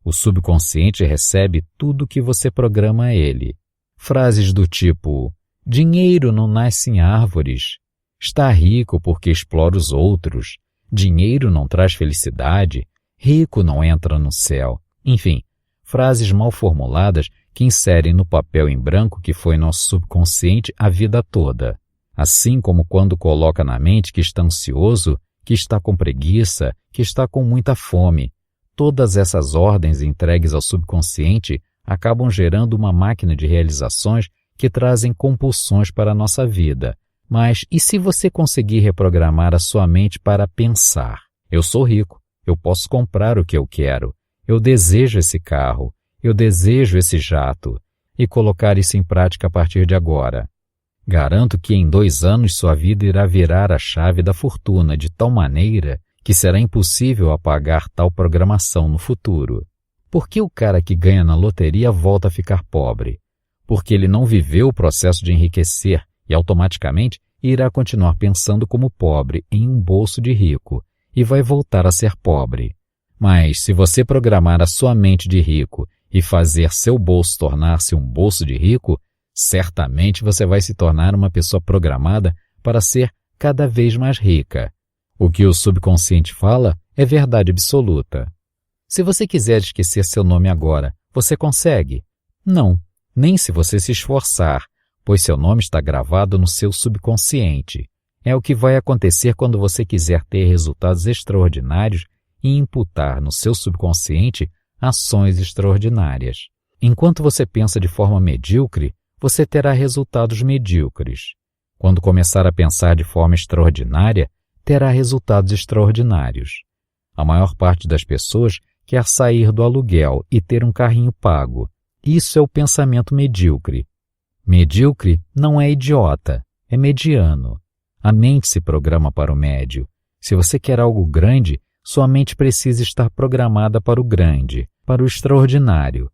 O subconsciente recebe tudo que você programa a ele. Frases do tipo: dinheiro não nasce em árvores, está rico porque explora os outros, dinheiro não traz felicidade, rico não entra no céu. Enfim, frases mal formuladas que inserem no papel em branco que foi nosso subconsciente a vida toda. Assim como quando coloca na mente que está ansioso, que está com preguiça, que está com muita fome. Todas essas ordens entregues ao subconsciente acabam gerando uma máquina de realizações que trazem compulsões para a nossa vida. Mas e se você conseguir reprogramar a sua mente para pensar? Eu sou rico, eu posso comprar o que eu quero, eu desejo esse carro, eu desejo esse jato, e colocar isso em prática a partir de agora. Garanto que em 2 anos sua vida irá virar a chave da fortuna de tal maneira que será impossível apagar tal programação no futuro. Por que o cara que ganha na loteria volta a ficar pobre? Porque ele não viveu o processo de enriquecer e automaticamente irá continuar pensando como pobre em um bolso de rico e vai voltar a ser pobre. Mas se você programar a sua mente de rico e fazer seu bolso tornar-se um bolso de rico, certamente você vai se tornar uma pessoa programada para ser cada vez mais rica. O que o subconsciente fala é verdade absoluta. Se você quiser esquecer seu nome agora, você consegue? Não, nem se você se esforçar, pois seu nome está gravado no seu subconsciente. É o que vai acontecer quando você quiser ter resultados extraordinários e imputar no seu subconsciente ações extraordinárias. Enquanto você pensa de forma medíocre, você terá resultados medíocres. Quando começar a pensar de forma extraordinária, terá resultados extraordinários. A maior parte das pessoas quer sair do aluguel e ter um carrinho pago. Isso é o pensamento medíocre. Medíocre não é idiota, é mediano. A mente se programa para o médio. Se você quer algo grande, sua mente precisa estar programada para o grande, para o extraordinário.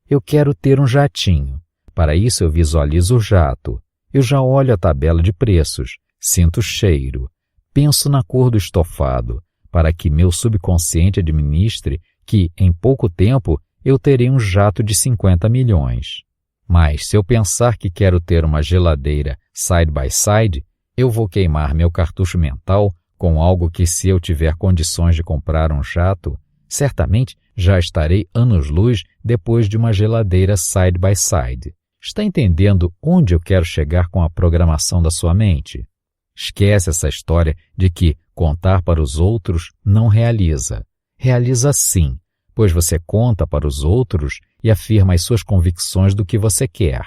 Eu quero ter um jatinho. Para isso eu visualizo o jato. Eu já olho a tabela de preços, sinto o cheiro, penso na cor do estofado, para que meu subconsciente administre que, em pouco tempo, eu terei um jato de 50 milhões. Mas, se eu pensar que quero ter uma geladeira side by side, eu vou queimar meu cartucho mental com algo que, se eu tiver condições de comprar um jato, certamente já estarei anos-luz depois de uma geladeira side by side. Está entendendo onde eu quero chegar com a programação da sua mente? Esquece essa história de que contar para os outros não realiza. Realiza sim, pois você conta para os outros e afirma as suas convicções do que você quer.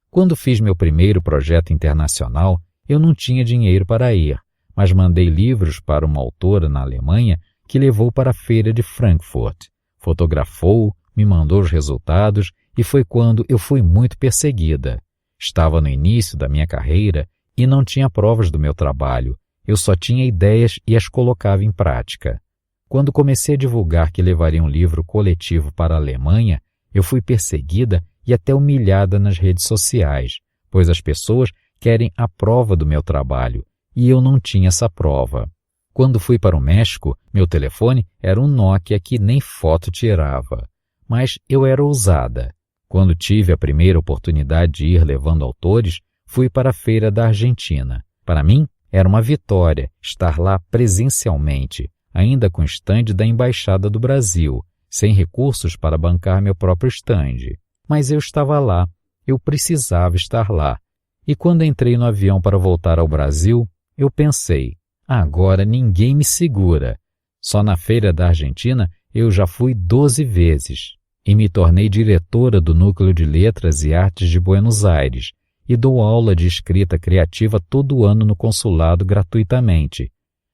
Quando fiz meu primeiro projeto internacional, eu não tinha dinheiro para ir, mas mandei livros para uma autora na Alemanha que levou para a feira de Frankfurt. Fotografou, me mandou os resultados e foi quando eu fui muito perseguida. Estava no início da minha carreira e não tinha provas do meu trabalho. Eu só tinha ideias e as colocava em prática. Quando comecei a divulgar que levaria um livro coletivo para a Alemanha, eu fui perseguida e até humilhada nas redes sociais, pois as pessoas querem a prova do meu trabalho e eu não tinha essa prova. Quando fui para o México, meu telefone era um Nokia que nem foto tirava. Mas eu era ousada. Quando tive a primeira oportunidade de ir levando autores, fui para a feira da Argentina. Para mim, era uma vitória estar lá presencialmente, ainda com o estande da Embaixada do Brasil, sem recursos para bancar meu próprio estande. Mas eu estava lá, eu precisava estar lá. E quando entrei no avião para voltar ao Brasil, eu pensei, agora ninguém me segura. Só na feira da Argentina eu já fui 12 vezes e me tornei diretora do Núcleo de Letras e Artes de Buenos Aires e dou aula de escrita criativa todo ano no consulado gratuitamente.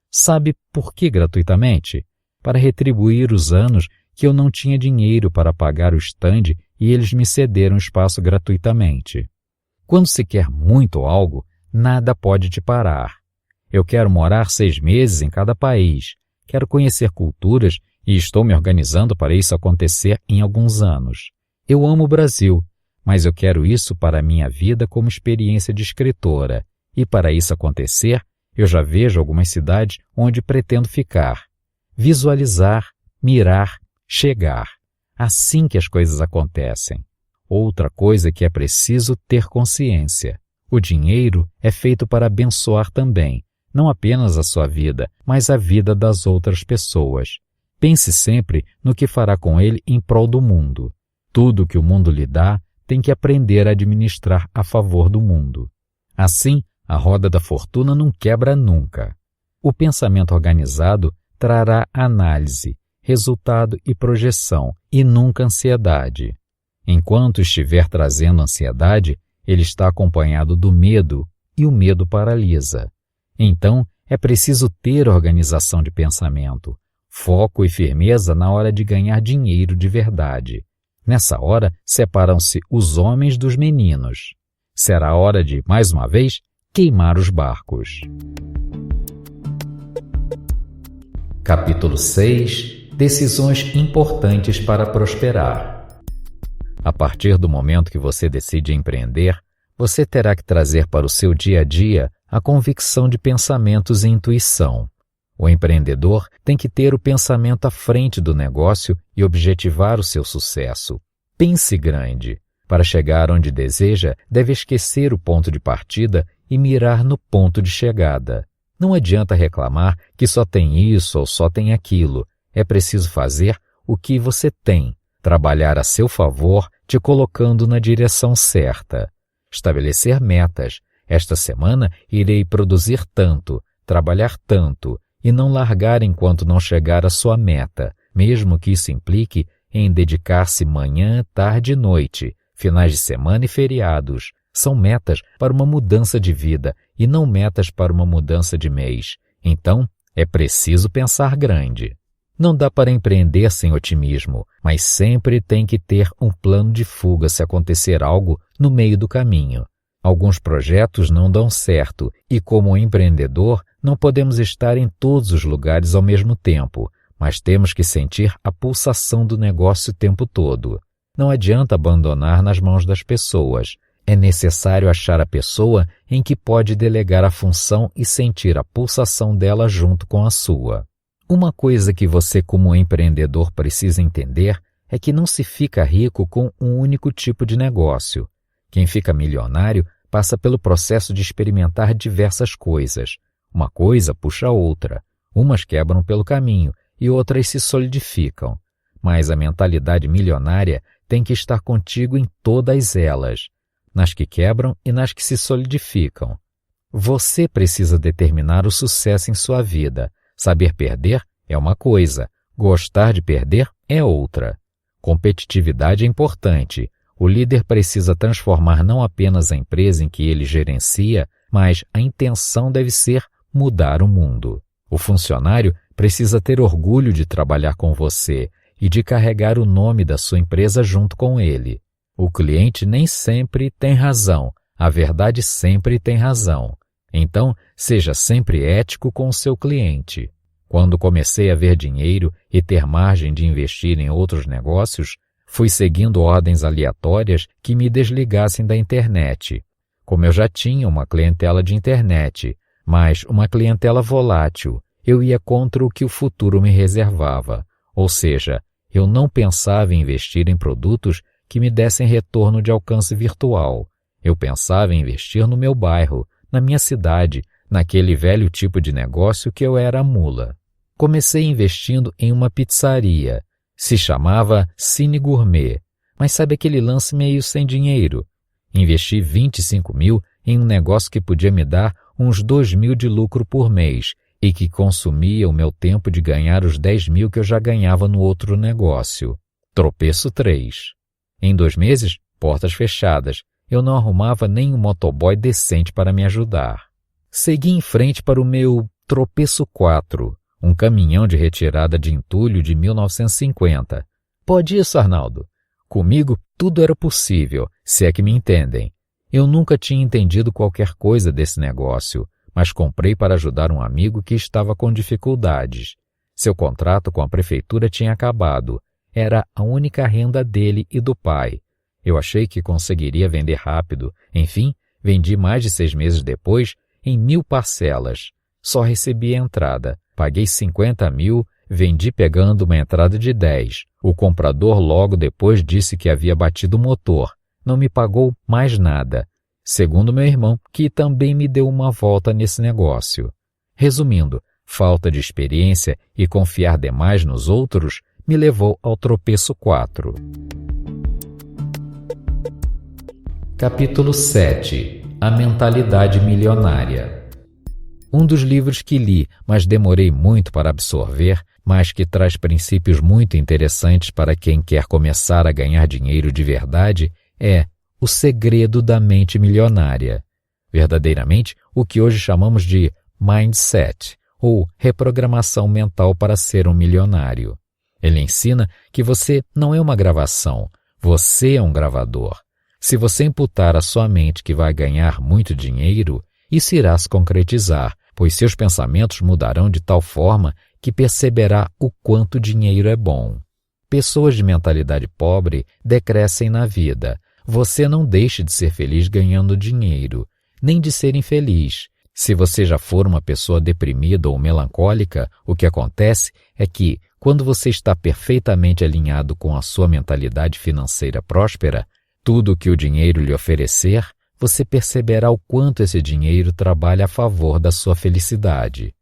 Sabe por que gratuitamente? Para retribuir os anos que eu não tinha dinheiro para pagar o estande e eles me cederam espaço gratuitamente. Quando se quer muito algo, nada pode te parar. Eu quero morar 6 meses em cada país, quero conhecer culturas e estou me organizando para isso acontecer em alguns anos. Eu amo o Brasil, mas eu quero isso para a minha vida como experiência de escritora. E para isso acontecer, eu já vejo algumas cidades onde pretendo ficar. Visualizar, mirar, chegar. Assim que as coisas acontecem. Outra coisa que é preciso ter consciência. O dinheiro é feito para abençoar também, não apenas a sua vida, mas a vida das outras pessoas. Pense sempre no que fará com ele em prol do mundo. Tudo que o mundo lhe dá tem que aprender a administrar a favor do mundo. Assim, a roda da fortuna não quebra nunca. O pensamento organizado trará análise, resultado e projeção, e nunca ansiedade. Enquanto estiver trazendo ansiedade, ele está acompanhado do medo, e o medo paralisa. Então, é preciso ter organização de pensamento, foco e firmeza na hora de ganhar dinheiro de verdade. Nessa hora, separam-se os homens dos meninos. Será a hora de, mais uma vez, queimar os barcos. Capítulo 6. Decisões importantes para prosperar. A partir do momento que você decide empreender, você terá que trazer para o seu dia a dia a convicção de pensamentos e intuição. O empreendedor tem que ter o pensamento à frente do negócio e objetivar o seu sucesso. Pense grande. Para chegar onde deseja, deve esquecer o ponto de partida e mirar no ponto de chegada. Não adianta reclamar que só tem isso ou só tem aquilo. É preciso fazer o que você tem, trabalhar a seu favor, te colocando na direção certa. Estabelecer metas. Esta semana irei produzir tanto, trabalhar tanto, e não largar enquanto não chegar à sua meta, mesmo que isso implique em dedicar-se manhã, tarde e noite, finais de semana e feriados. São metas para uma mudança de vida e não metas para uma mudança de mês. Então, é preciso pensar grande. Não dá para empreender sem otimismo, mas sempre tem que ter um plano de fuga se acontecer algo no meio do caminho. Alguns projetos não dão certo e, como empreendedor, não podemos estar em todos os lugares ao mesmo tempo, mas temos que sentir a pulsação do negócio o tempo todo. Não adianta abandonar nas mãos das pessoas. É necessário achar a pessoa em que pode delegar a função e sentir a pulsação dela junto com a sua. Uma coisa que você, como empreendedor, precisa entender é que não se fica rico com um único tipo de negócio. Quem fica milionário passa pelo processo de experimentar diversas coisas. Uma coisa puxa a outra. Umas quebram pelo caminho e outras se solidificam. Mas a mentalidade milionária tem que estar contigo em todas elas, nas que quebram e nas que se solidificam. Você precisa determinar o sucesso em sua vida. Saber perder é uma coisa, gostar de perder é outra. Competitividade é importante. O líder precisa transformar não apenas a empresa em que ele gerencia, mas a intenção deve ser mudar o mundo. O funcionário precisa ter orgulho de trabalhar com você e de carregar o nome da sua empresa junto com ele. O cliente nem sempre tem razão, a verdade sempre tem razão. Então, seja sempre ético com o seu cliente. Quando comecei a ver dinheiro e ter margem de investir em outros negócios, fui seguindo ordens aleatórias que me desligassem da internet. Como eu já tinha uma clientela de internet, mas uma clientela volátil, eu ia contra o que o futuro me reservava. Ou seja, eu não pensava em investir em produtos que me dessem retorno de alcance virtual. Eu pensava em investir no meu bairro, na minha cidade, naquele velho tipo de negócio que eu era a mula. Comecei investindo em uma pizzaria. Se chamava Cine Gourmet, mas sabe aquele lance meio sem dinheiro? Investi 25 mil em um negócio que podia me dar uns 2 mil de lucro por mês e que consumia o meu tempo de ganhar os 10 mil que eu já ganhava no outro negócio. Tropeço 3. Em 2 meses, portas fechadas. Eu não arrumava nem um motoboy decente para me ajudar. Segui em frente para o meu tropeço 4. Um caminhão de retirada de entulho de 1950. Pode isso, Arnaldo? Comigo tudo era possível, se é que me entendem. Eu nunca tinha entendido qualquer coisa desse negócio, mas comprei para ajudar um amigo que estava com dificuldades. Seu contrato com a prefeitura tinha acabado. Era a única renda dele e do pai. Eu achei que conseguiria vender rápido. Enfim, vendi mais de 6 meses depois em 1.000 parcelas. Só recebi a entrada. Paguei 50 mil, vendi pegando uma entrada de 10. O comprador logo depois disse que havia batido o motor. Não me pagou mais nada. Segundo meu irmão, que também me deu uma volta nesse negócio. Resumindo, falta de experiência e confiar demais nos outros me levou ao tropeço 4. Capítulo 7. A mentalidade milionária. Um dos livros que li, mas demorei muito para absorver, mas que traz princípios muito interessantes para quem quer começar a ganhar dinheiro de verdade, é O Segredo da Mente Milionária. Verdadeiramente, o que hoje chamamos de mindset, ou reprogramação mental para ser um milionário. Ele ensina que você não é uma gravação, você é um gravador. Se você imputar à sua mente que vai ganhar muito dinheiro, isso irá se concretizar, pois seus pensamentos mudarão de tal forma que perceberá o quanto dinheiro é bom. Pessoas de mentalidade pobre decrescem na vida. Você não deixe de ser feliz ganhando dinheiro, nem de ser infeliz. Se você já for uma pessoa deprimida ou melancólica, o que acontece é que, quando você está perfeitamente alinhado com a sua mentalidade financeira próspera, tudo o que o dinheiro lhe oferecer, você perceberá o quanto esse dinheiro trabalha a favor da sua felicidade.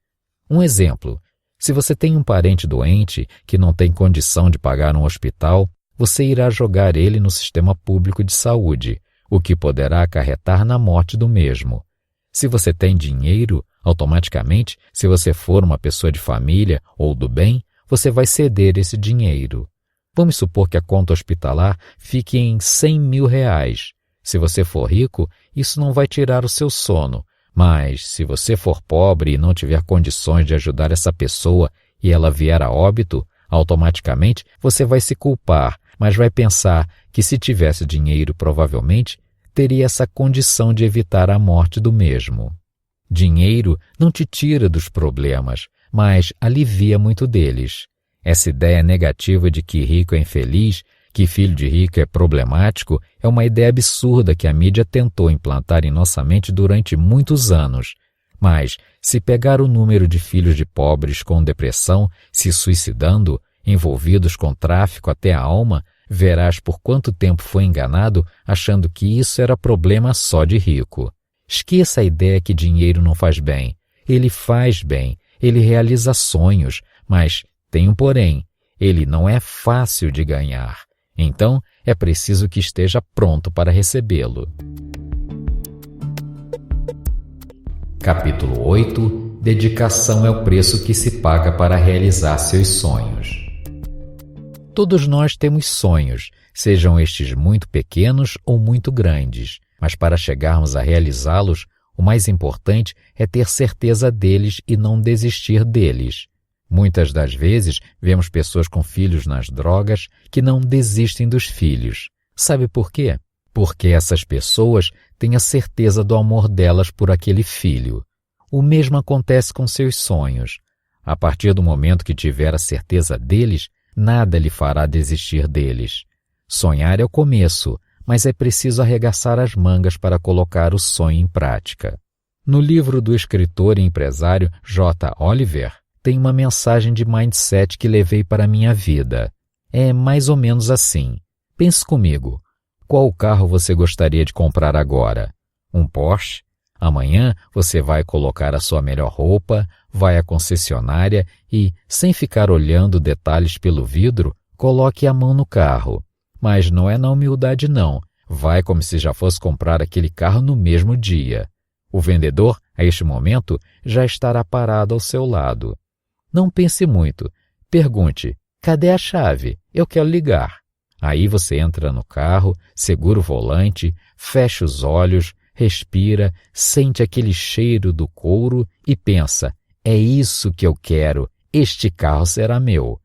Um exemplo: se você tem um parente doente que não tem condição de pagar um hospital, você irá jogar ele no sistema público de saúde, o que poderá acarretar na morte do mesmo. Se você tem dinheiro, automaticamente, se você for uma pessoa de família ou do bem, você vai ceder esse dinheiro. Vamos supor que a conta hospitalar fique em 100 mil reais. Se você for rico, isso não vai tirar o seu sono. Mas, se você for pobre e não tiver condições de ajudar essa pessoa e ela vier a óbito, automaticamente você vai se culpar, mas vai pensar que se tivesse dinheiro provavelmente teria essa condição de evitar a morte do mesmo. Dinheiro não te tira dos problemas, mas alivia muito deles. Essa ideia negativa de que rico é infeliz, que filho de rico é problemático, é uma ideia absurda que a mídia tentou implantar em nossa mente durante muitos anos. Mas, se pegar o número de filhos de pobres com depressão se suicidando, envolvidos com tráfico até a alma, verás por quanto tempo foi enganado achando que isso era problema só de rico. Esqueça a ideia que dinheiro não faz bem. Ele faz bem, ele realiza sonhos, mas tem um porém, ele não é fácil de ganhar. Então, é preciso que esteja pronto para recebê-lo. Capítulo 8. Dedicação é o preço que se paga para realizar seus sonhos. Todos nós temos sonhos, sejam estes muito pequenos ou muito grandes, mas para chegarmos a realizá-los, o mais importante é ter certeza deles e não desistir deles. Muitas das vezes, vemos pessoas com filhos nas drogas que não desistem dos filhos. Sabe por quê? Porque essas pessoas têm a certeza do amor delas por aquele filho. O mesmo acontece com seus sonhos. A partir do momento que tiver a certeza deles, nada lhe fará desistir deles. Sonhar é o começo, mas é preciso arregaçar as mangas para colocar o sonho em prática. No livro do escritor e empresário J. Oliver, tem uma mensagem de mindset que levei para a minha vida. É mais ou menos assim. Pense comigo. Qual carro você gostaria de comprar agora? Um Porsche? Amanhã você vai colocar a sua melhor roupa, vai à concessionária e, sem ficar olhando detalhes pelo vidro, coloque a mão no carro. Mas não é na humildade não. Vai como se já fosse comprar aquele carro no mesmo dia. O vendedor, a este momento, já estará parado ao seu lado. Não pense muito. Pergunte, cadê a chave? Eu quero ligar. Aí você entra no carro, segura o volante, fecha os olhos, respira, sente aquele cheiro do couro e pensa, é isso que eu quero, este carro será meu.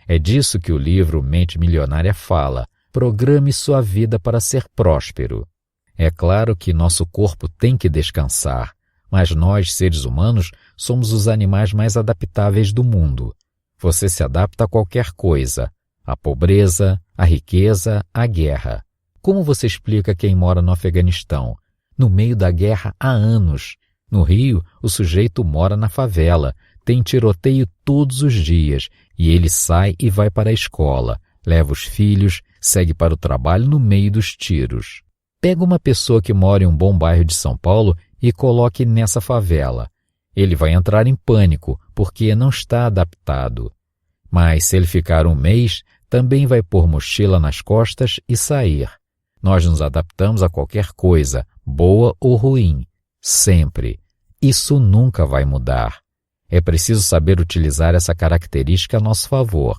É disso que o livro Mente Milionária fala, programe sua vida para ser próspero. É claro que nosso corpo tem que descansar, mas nós, seres humanos, somos os animais mais adaptáveis do mundo. Você se adapta a qualquer coisa, à pobreza, à riqueza, à guerra. Como você explica quem mora no Afeganistão? No meio da guerra há anos. No Rio, o sujeito mora na favela, tem tiroteio todos os dias, e ele sai e vai para a escola, leva os filhos, segue para o trabalho no meio dos tiros. Pega uma pessoa que mora em um bom bairro de São Paulo e coloque nessa favela. Ele vai entrar em pânico, porque não está adaptado. Mas se ele ficar um mês, também vai pôr mochila nas costas e sair. Nós nos adaptamos a qualquer coisa, boa ou ruim, sempre. Isso nunca vai mudar. É preciso saber utilizar essa característica a nosso favor.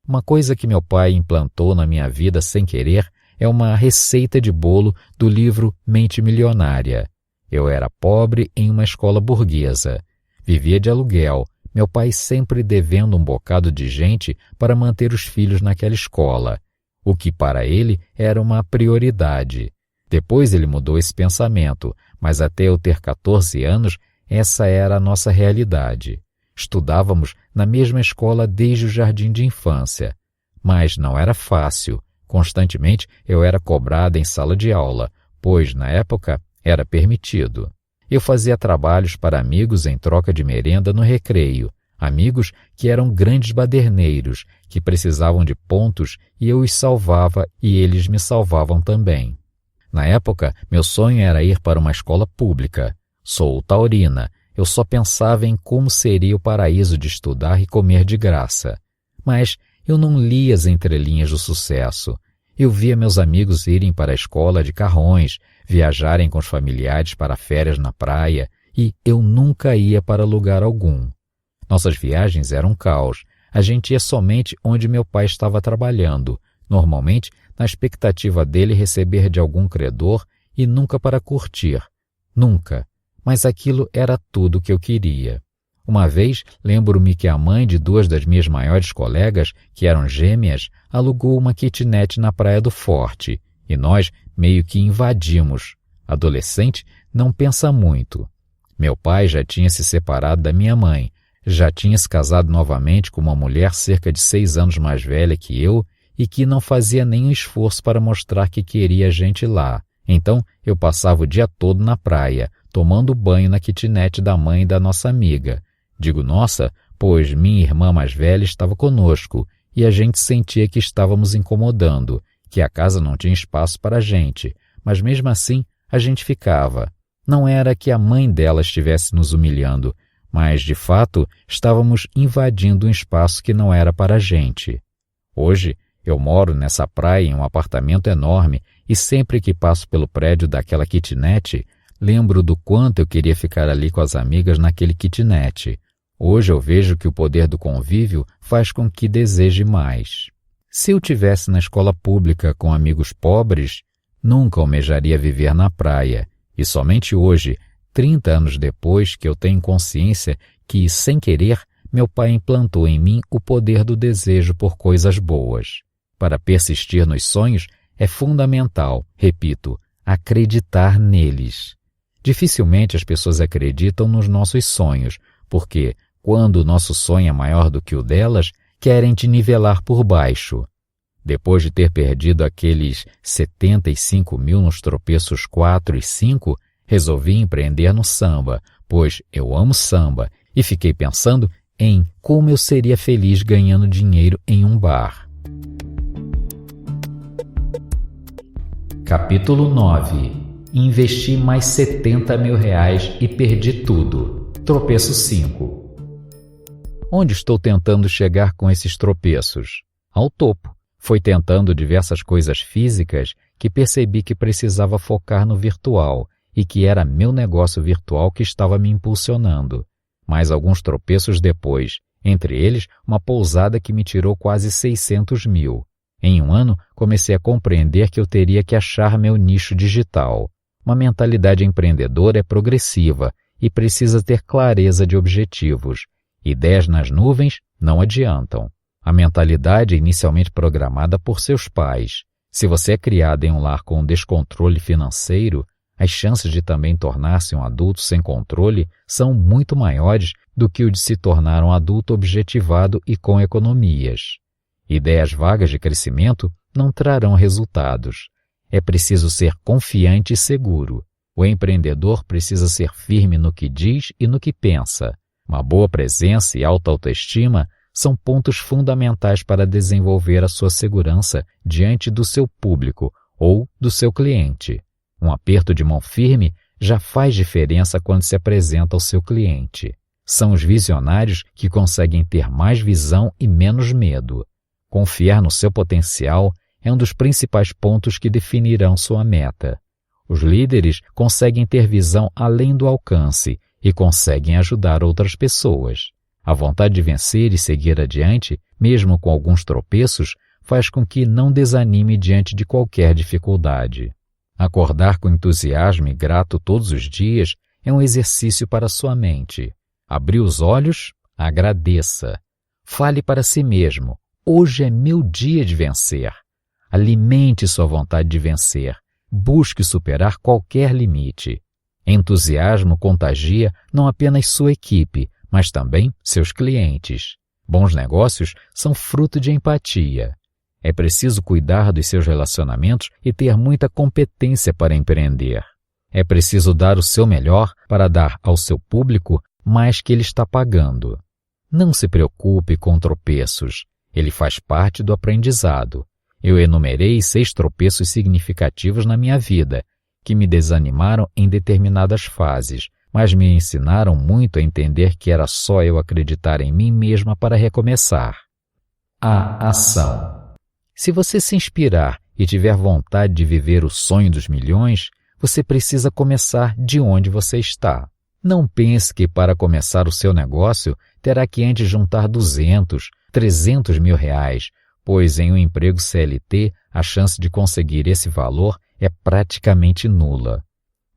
Uma coisa que meu pai implantou na minha vida sem querer é uma receita de bolo do livro Mente Milionária. Eu era pobre em uma escola burguesa. Vivia de aluguel, meu pai sempre devendo um bocado de gente para manter os filhos naquela escola, o que para ele era uma prioridade. Depois ele mudou esse pensamento, mas até eu ter 14 anos, essa era a nossa realidade. Estudávamos na mesma escola desde o jardim de infância. Mas não era fácil. Constantemente eu era cobrada em sala de aula, pois, na época, era permitido. Eu fazia trabalhos para amigos em troca de merenda no recreio, amigos que eram grandes baderneiros, que precisavam de pontos e eu os salvava e eles me salvavam também. Na época, meu sonho era ir para uma escola pública. Sou taurina, eu só pensava em como seria o paraíso de estudar e comer de graça. Mas eu não lia as entrelinhas do sucesso. Eu via meus amigos irem para a escola de carrões, viajarem com os familiares para férias na praia, e eu nunca ia para lugar algum. Nossas viagens eram um caos. A gente ia somente onde meu pai estava trabalhando, normalmente na expectativa dele receber de algum credor e nunca para curtir. Nunca. Mas aquilo era tudo o que eu queria. Uma vez, lembro-me que a mãe de duas das minhas maiores colegas, que eram gêmeas, alugou uma kitnet na Praia do Forte, E nós meio que invadimos. Adolescente não pensa muito. Meu pai já tinha se separado da minha mãe, já tinha se casado novamente com uma mulher cerca de 6 anos mais velha que eu e que não fazia nenhum esforço para mostrar que queria a gente lá. Então eu passava o dia todo na praia, tomando banho na kitnet da mãe da nossa amiga. Digo nossa, pois minha irmã mais velha estava conosco e a gente sentia que estávamos incomodando, que a casa não tinha espaço para a gente, mas mesmo assim a gente ficava. Não era que a mãe dela estivesse nos humilhando, mas, de fato, estávamos invadindo um espaço que não era para a gente. Hoje, eu moro nessa praia em um apartamento enorme e sempre que passo pelo prédio daquela kitnet, lembro do quanto eu queria ficar ali com as amigas naquele kitnet. Hoje eu vejo que o poder do convívio faz com que deseje mais. Se eu tivesse na escola pública com amigos pobres, nunca almejaria viver na praia. E somente hoje, 30 anos depois, que eu tenho consciência que, sem querer, meu pai implantou em mim o poder do desejo por coisas boas. Para persistir nos sonhos, é fundamental, repito, acreditar neles. Dificilmente as pessoas acreditam nos nossos sonhos, porque, quando o nosso sonho é maior do que o delas, querem te nivelar por baixo. Depois de ter perdido aqueles 75 mil nos tropeços 4 e 5, resolvi empreender no samba, pois eu amo samba, e fiquei pensando em como eu seria feliz ganhando dinheiro em um bar. Capítulo 9. Investi mais 70 mil reais e perdi tudo. Tropeço 5. Onde estou tentando chegar com esses tropeços? Ao topo. Foi tentando diversas coisas físicas que percebi que precisava focar no virtual e que era meu negócio virtual que estava me impulsionando. Mais alguns tropeços depois, entre eles uma pousada que me tirou quase 600 mil. Em um ano, comecei a compreender que eu teria que achar meu nicho digital. Uma mentalidade empreendedora é progressiva e precisa ter clareza de objetivos. Ideias nas nuvens não adiantam. A mentalidade é inicialmente programada por seus pais. Se você é criado em um lar com descontrole financeiro, as chances de também tornar-se um adulto sem controle são muito maiores do que o de se tornar um adulto objetivado e com economias. Ideias vagas de crescimento não trarão resultados. É preciso ser confiante e seguro. O empreendedor precisa ser firme no que diz e no que pensa. Uma boa presença e alta autoestima são pontos fundamentais para desenvolver a sua segurança diante do seu público ou do seu cliente. Um aperto de mão firme já faz diferença quando se apresenta ao seu cliente. São os visionários que conseguem ter mais visão e menos medo. Confiar no seu potencial é um dos principais pontos que definirão sua meta. Os líderes conseguem ter visão além do alcance e conseguem ajudar outras pessoas. A vontade de vencer e seguir adiante, mesmo com alguns tropeços, faz com que não desanime diante de qualquer dificuldade. Acordar com entusiasmo e grato todos os dias é um exercício para sua mente. Abrir os olhos, agradeça. Fale para si mesmo, hoje é meu dia de vencer. Alimente sua vontade de vencer. Busque superar qualquer limite. Entusiasmo contagia não apenas sua equipe, mas também seus clientes. Bons negócios são fruto de empatia. É preciso cuidar dos seus relacionamentos e ter muita competência para empreender. É preciso dar o seu melhor para dar ao seu público mais que ele está pagando. Não se preocupe com tropeços. Ele faz parte do aprendizado. Eu enumerei 6 tropeços significativos na minha vida, que me desanimaram em determinadas fases, mas me ensinaram muito a entender que era só eu acreditar em mim mesma para recomeçar. A ação. Se você se inspirar e tiver vontade de viver o sonho dos milhões, você precisa começar de onde você está. Não pense que para começar o seu negócio terá que antes juntar 200, 300 mil reais, pois em um emprego CLT a chance de conseguir esse valor é praticamente nula.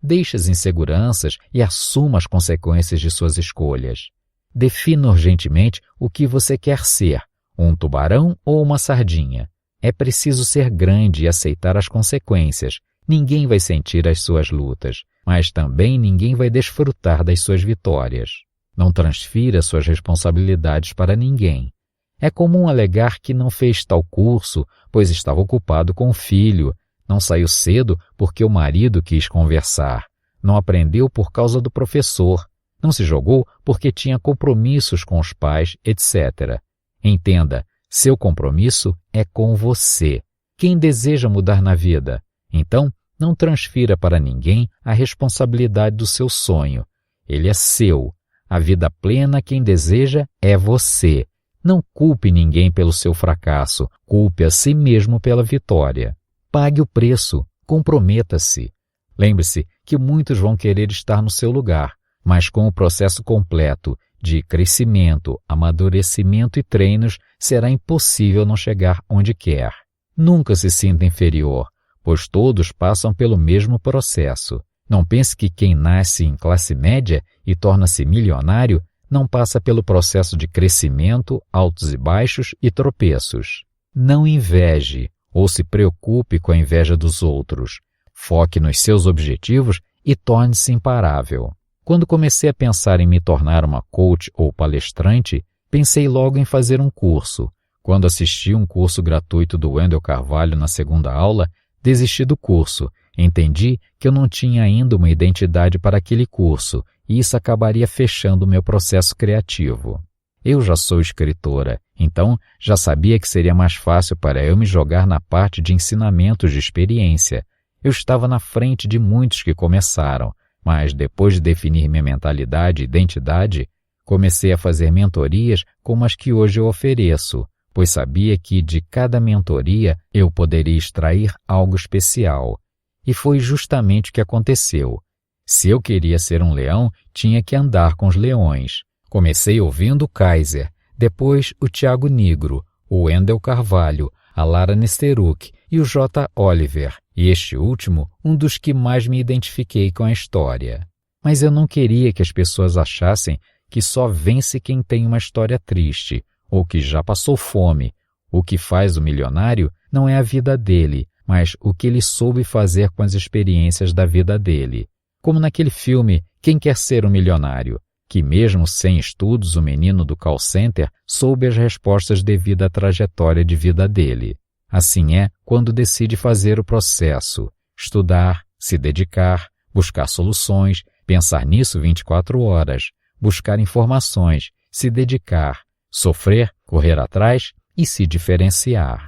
Deixe as inseguranças e assuma as consequências de suas escolhas. Defina urgentemente o que você quer ser, um tubarão ou uma sardinha. É preciso ser grande e aceitar as consequências. Ninguém vai sentir as suas lutas, mas também ninguém vai desfrutar das suas vitórias. Não transfira suas responsabilidades para ninguém. É comum alegar que não fez tal curso, pois estava ocupado com o filho, não saiu cedo porque o marido quis conversar, não aprendeu por causa do professor, não se jogou porque tinha compromissos com os pais, etc. Entenda, seu compromisso é com você. Quem deseja mudar na vida? Então, não transfira para ninguém a responsabilidade do seu sonho. Ele é seu. A vida plena quem deseja é você. Não culpe ninguém pelo seu fracasso, culpe a si mesmo pela vitória. Pague o preço, comprometa-se. Lembre-se que muitos vão querer estar no seu lugar, mas com o processo completo de crescimento, amadurecimento e treinos, será impossível não chegar onde quer. Nunca se sinta inferior, pois todos passam pelo mesmo processo. Não pense que quem nasce em classe média e torna-se milionário não passa pelo processo de crescimento, altos e baixos e tropeços. Não inveje ou se preocupe com a inveja dos outros. Foque nos seus objetivos e torne-se imparável. Quando comecei a pensar em me tornar uma coach ou palestrante, pensei logo em fazer um curso. Quando assisti um curso gratuito do Wendel Carvalho na segunda aula, desisti do curso. Entendi que eu não tinha ainda uma identidade para aquele curso e isso acabaria fechando o meu processo criativo. Eu já sou escritora, então já sabia que seria mais fácil para eu me jogar na parte de ensinamentos de experiência. Eu estava na frente de muitos que começaram, mas depois de definir minha mentalidade e identidade, comecei a fazer mentorias como as que hoje eu ofereço, pois sabia que de cada mentoria eu poderia extrair algo especial. E foi justamente o que aconteceu. Se eu queria ser um leão, tinha que andar com os leões. Comecei ouvindo o Kaiser, depois o Tiago Nigro, o Wendel Carvalho, a Lara Nesteruk e o J. Oliver, e este último, um dos que mais me identifiquei com a história. Mas eu não queria que as pessoas achassem que só vence quem tem uma história triste, ou que já passou fome. O que faz o milionário não é a vida dele, mas o que ele soube fazer com as experiências da vida dele. Como naquele filme Quem Quer Ser um Milionário, que mesmo sem estudos o menino do call center soube as respostas devido à trajetória de vida dele. Assim é quando decide fazer o processo, estudar, se dedicar, buscar soluções, pensar nisso 24 horas, buscar informações, se dedicar, sofrer, correr atrás e se diferenciar.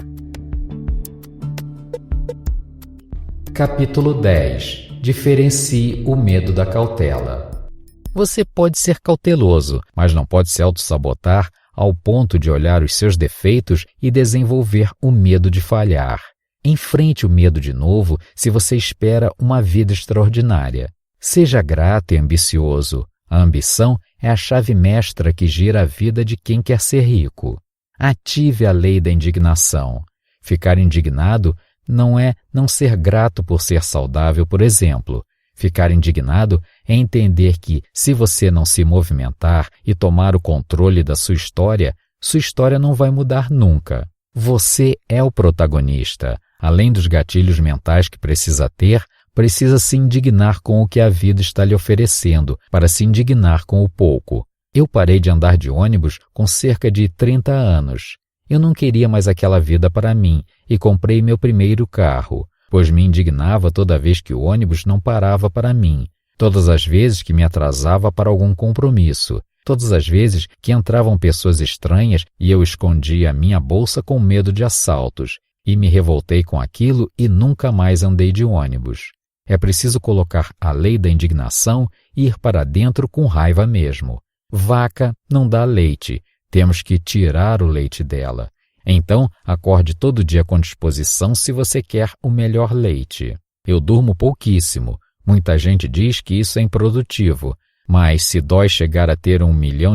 Capítulo 10. Diferencie o medo da cautela. Você pode ser cauteloso, mas não pode se autossabotar ao ponto de olhar os seus defeitos e desenvolver o medo de falhar. Enfrente o medo de novo se você espera uma vida extraordinária. Seja grato e ambicioso. A ambição é a chave mestra que gira a vida de quem quer ser rico. Ative a lei da indignação. Ficar indignado não é não ser grato por ser saudável, por exemplo. Ficar indignado é entender que, se você não se movimentar e tomar o controle da sua história não vai mudar nunca. Você é o protagonista. Além dos gatilhos mentais que precisa ter, precisa se indignar com o que a vida está lhe oferecendo, para se indignar com o pouco. Eu parei de andar de ônibus com cerca de 30 anos. Eu não queria mais aquela vida para mim e comprei meu primeiro carro, pois me indignava toda vez que o ônibus não parava para mim, todas as vezes que me atrasava para algum compromisso, todas as vezes que entravam pessoas estranhas e eu escondia a minha bolsa com medo de assaltos, e me revoltei com aquilo e nunca mais andei de ônibus. É preciso colocar a lei da indignação e ir para dentro com raiva mesmo. Vaca não dá leite, temos que tirar o leite dela. Então, acorde todo dia com disposição se você quer o melhor leite. Eu durmo pouquíssimo. Muita gente diz que isso é improdutivo, mas se dói chegar a ter R$1 milhão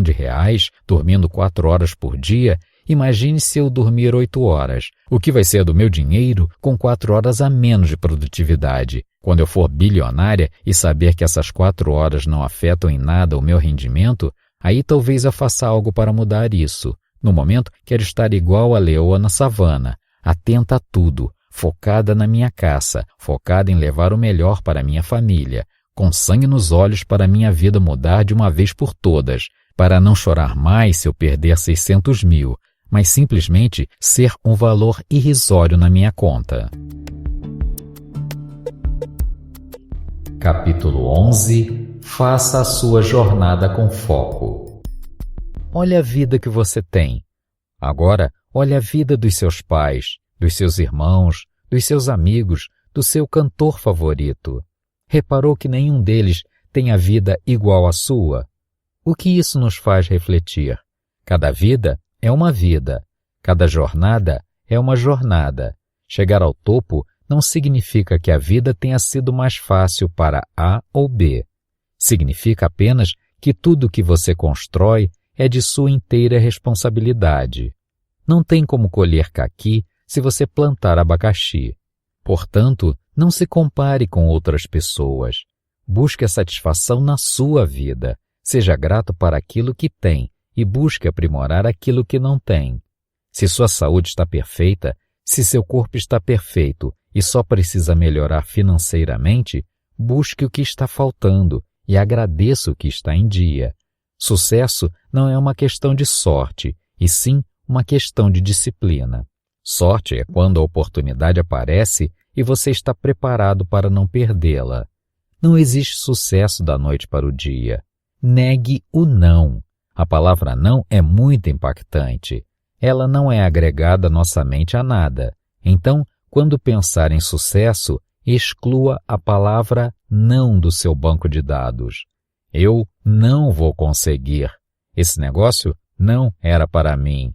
dormindo 4 horas por dia, imagine se eu dormir 8 horas. O que vai ser do meu dinheiro com 4 horas a menos de produtividade? Quando eu for bilionária e saber que essas 4 horas não afetam em nada o meu rendimento, aí talvez eu faça algo para mudar isso. No momento, quero estar igual a leoa na savana. atenta a tudo, focada na minha caça, focada em levar o melhor para minha família, com sangue nos olhos para minha vida mudar de uma vez por todas, para não chorar mais se eu perder 600 mil, mas simplesmente ser um valor irrisório na minha conta. Capítulo 11. Faça a sua jornada com foco. Olha a vida que você tem. Agora, olha a vida dos seus pais, dos seus irmãos, dos seus amigos, do seu cantor favorito. Reparou que nenhum deles tem a vida igual à sua? O que isso nos faz refletir? Cada vida é uma vida. Cada jornada é uma jornada. Chegar ao topo não significa que a vida tenha sido mais fácil para A ou B. Significa apenas que tudo que você constrói é de sua inteira responsabilidade. Não tem como colher caqui se você plantar abacaxi. Portanto, não se compare com outras pessoas. Busque a satisfação na sua vida. Seja grato para aquilo que tem e busque aprimorar aquilo que não tem. Se sua saúde está perfeita, se seu corpo está perfeito e só precisa melhorar financeiramente, busque o que está faltando e agradeça o que está em dia. Sucesso não é uma questão de sorte, e sim uma questão de disciplina. Sorte é quando a oportunidade aparece e você está preparado para não perdê-la. Não existe sucesso da noite para o dia. Negue o não. A palavra não é muito impactante. Ela não é agregada à nossa mente a nada. Então, quando pensar em sucesso, exclua a palavra não do seu banco de dados. Eu não vou conseguir. Esse negócio não era para mim.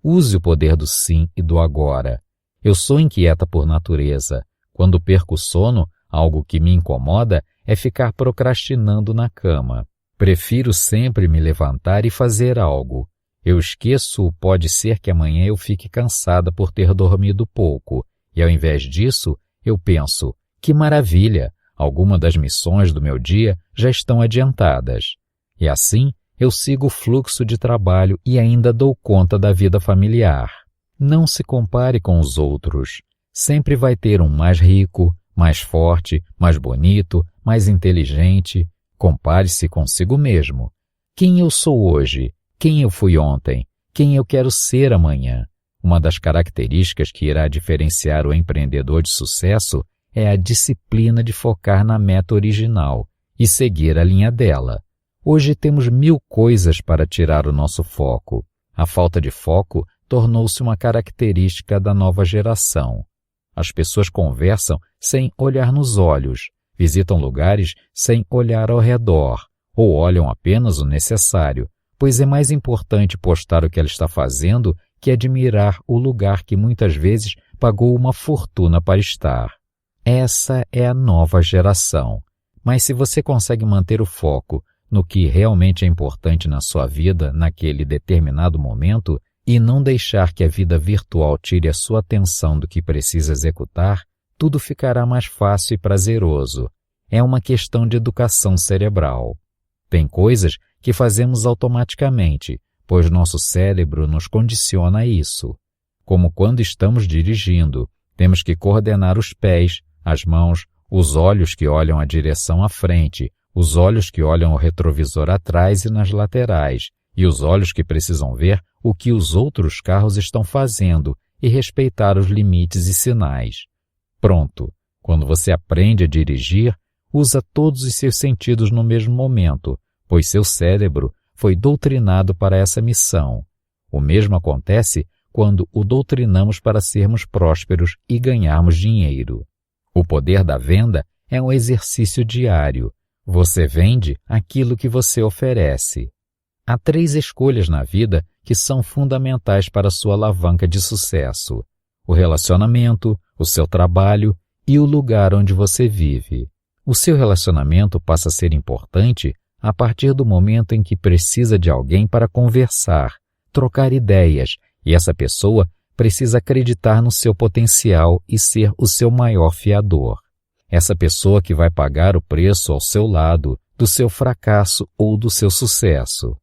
Use o poder do sim e do agora. Eu sou inquieta por natureza. Quando perco o sono, algo que me incomoda é ficar procrastinando na cama. Prefiro sempre me levantar e fazer algo. Eu esqueço o pode ser que amanhã eu fique cansada por ter dormido pouco. E ao invés disso, eu penso, que maravilha, alguma das missões do meu dia já estão adiantadas. E assim, eu sigo o fluxo de trabalho e ainda dou conta da vida familiar. Não se compare com os outros. Sempre vai ter um mais rico, mais forte, mais bonito, mais inteligente. Compare-se consigo mesmo. Quem eu sou hoje? Quem eu fui ontem? Quem eu quero ser amanhã? Uma das características que irá diferenciar o empreendedor de sucesso é a disciplina de focar na meta original e seguir a linha dela. Hoje temos 1000 coisas para tirar o nosso foco. A falta de foco tornou-se uma característica da nova geração. As pessoas conversam sem olhar nos olhos, visitam lugares sem olhar ao redor, ou olham apenas o necessário, pois é mais importante postar o que ela está fazendo que admirar o lugar que muitas vezes pagou uma fortuna para estar. Essa é a nova geração. Mas se você consegue manter o foco no que realmente é importante na sua vida naquele determinado momento e não deixar que a vida virtual tire a sua atenção do que precisa executar, tudo ficará mais fácil e prazeroso. É uma questão de educação cerebral. Tem coisas que fazemos automaticamente, pois nosso cérebro nos condiciona a isso. Como quando estamos dirigindo, temos que coordenar os pés, as mãos, os olhos que olham a direção à frente, os olhos que olham o retrovisor atrás e nas laterais, e os olhos que precisam ver o que os outros carros estão fazendo e respeitar os limites e sinais. Pronto, quando você aprende a dirigir, usa todos os seus sentidos no mesmo momento, pois seu cérebro foi doutrinado para essa missão. O mesmo acontece quando o doutrinamos para sermos prósperos e ganharmos dinheiro. O poder da venda é um exercício diário. Você vende aquilo que você oferece. Há 3 escolhas na vida que são fundamentais para a sua alavanca de sucesso: o relacionamento, o seu trabalho e o lugar onde você vive. O seu relacionamento passa a ser importante a partir do momento em que precisa de alguém para conversar, trocar ideias, e essa pessoa precisa acreditar no seu potencial e ser o seu maior fiador. Essa pessoa que vai pagar o preço ao seu lado, do seu fracasso ou do seu sucesso.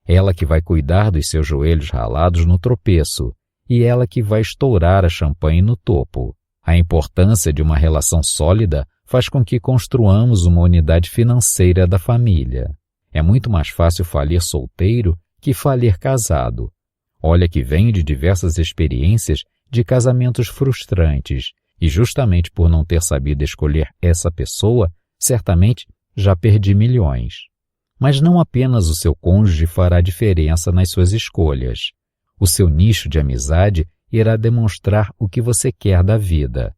Ela que vai cuidar dos seus joelhos ralados no tropeço, e ela que vai estourar a champanhe no topo. A importância de uma relação sólida faz com que construamos uma unidade financeira da família. É muito mais fácil falir solteiro que falir casado. Olha que venho de diversas experiências de casamentos frustrantes e justamente por não ter sabido escolher essa pessoa, certamente já perdi milhões. Mas não apenas o seu cônjuge fará diferença nas suas escolhas. O seu nicho de amizade irá demonstrar o que você quer da vida.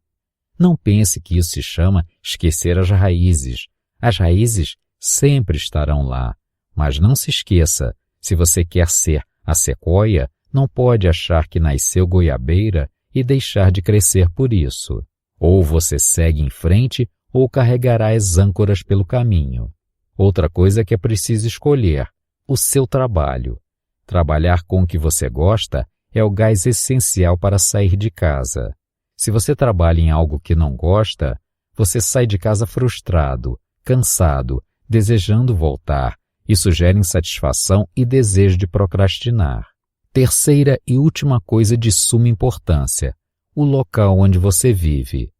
Não pense que isso se chama esquecer as raízes. As raízes sempre estarão lá. Mas não se esqueça, se você quer ser a sequoia, não pode achar que nasceu goiabeira e deixar de crescer por isso. Ou você segue em frente ou carregará as âncoras pelo caminho. Outra coisa que é preciso escolher, o seu trabalho. Trabalhar com o que você gosta é o gás essencial para sair de casa. Se você trabalha em algo que não gosta, você sai de casa frustrado, cansado, desejando voltar. Isso gera insatisfação e desejo de procrastinar. Terceira e última coisa de suma importância, o local onde você vive.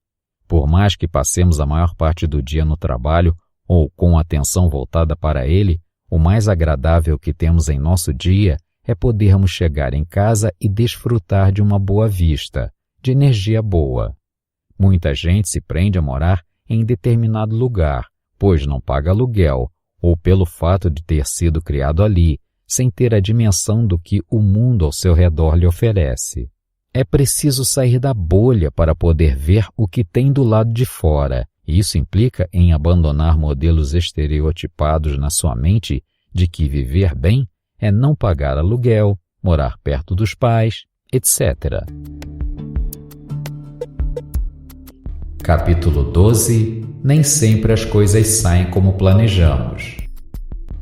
Por mais que passemos a maior parte do dia no trabalho ou com a atenção voltada para ele, o mais agradável que temos em nosso dia é podermos chegar em casa e desfrutar de uma boa vista, de energia boa. Muita gente se prende a morar em determinado lugar, pois não paga aluguel, ou pelo fato de ter sido criado ali, sem ter a dimensão do que o mundo ao seu redor lhe oferece. É preciso sair da bolha para poder ver o que tem do lado de fora, e isso implica em abandonar modelos estereotipados na sua mente de que viver bem é não pagar aluguel, morar perto dos pais, etc. Capítulo 12. Nem sempre as coisas saem como planejamos.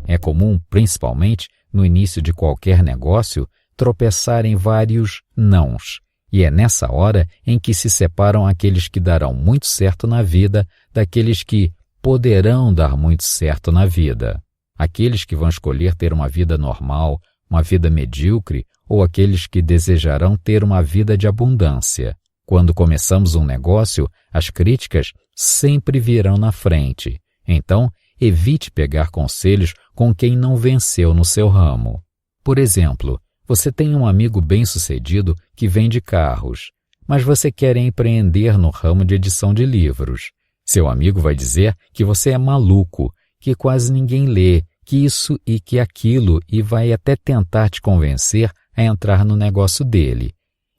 É comum, principalmente no início de qualquer negócio, tropeçar em vários nãos, e é nessa hora em que se separam aqueles que darão muito certo na vida daqueles que poderão dar muito certo na vida. Aqueles que vão escolher ter uma vida normal, uma vida medíocre, ou aqueles que desejarão ter uma vida de abundância. Quando começamos um negócio, as críticas sempre virão na frente. Então, evite pegar conselhos com quem não venceu no seu ramo. Por exemplo, você tem um amigo bem-sucedido que vende carros, mas você quer empreender no ramo de edição de livros. Seu amigo vai dizer que você é maluco, que quase ninguém lê, que isso e que aquilo, e vai até tentar te convencer a entrar no negócio dele.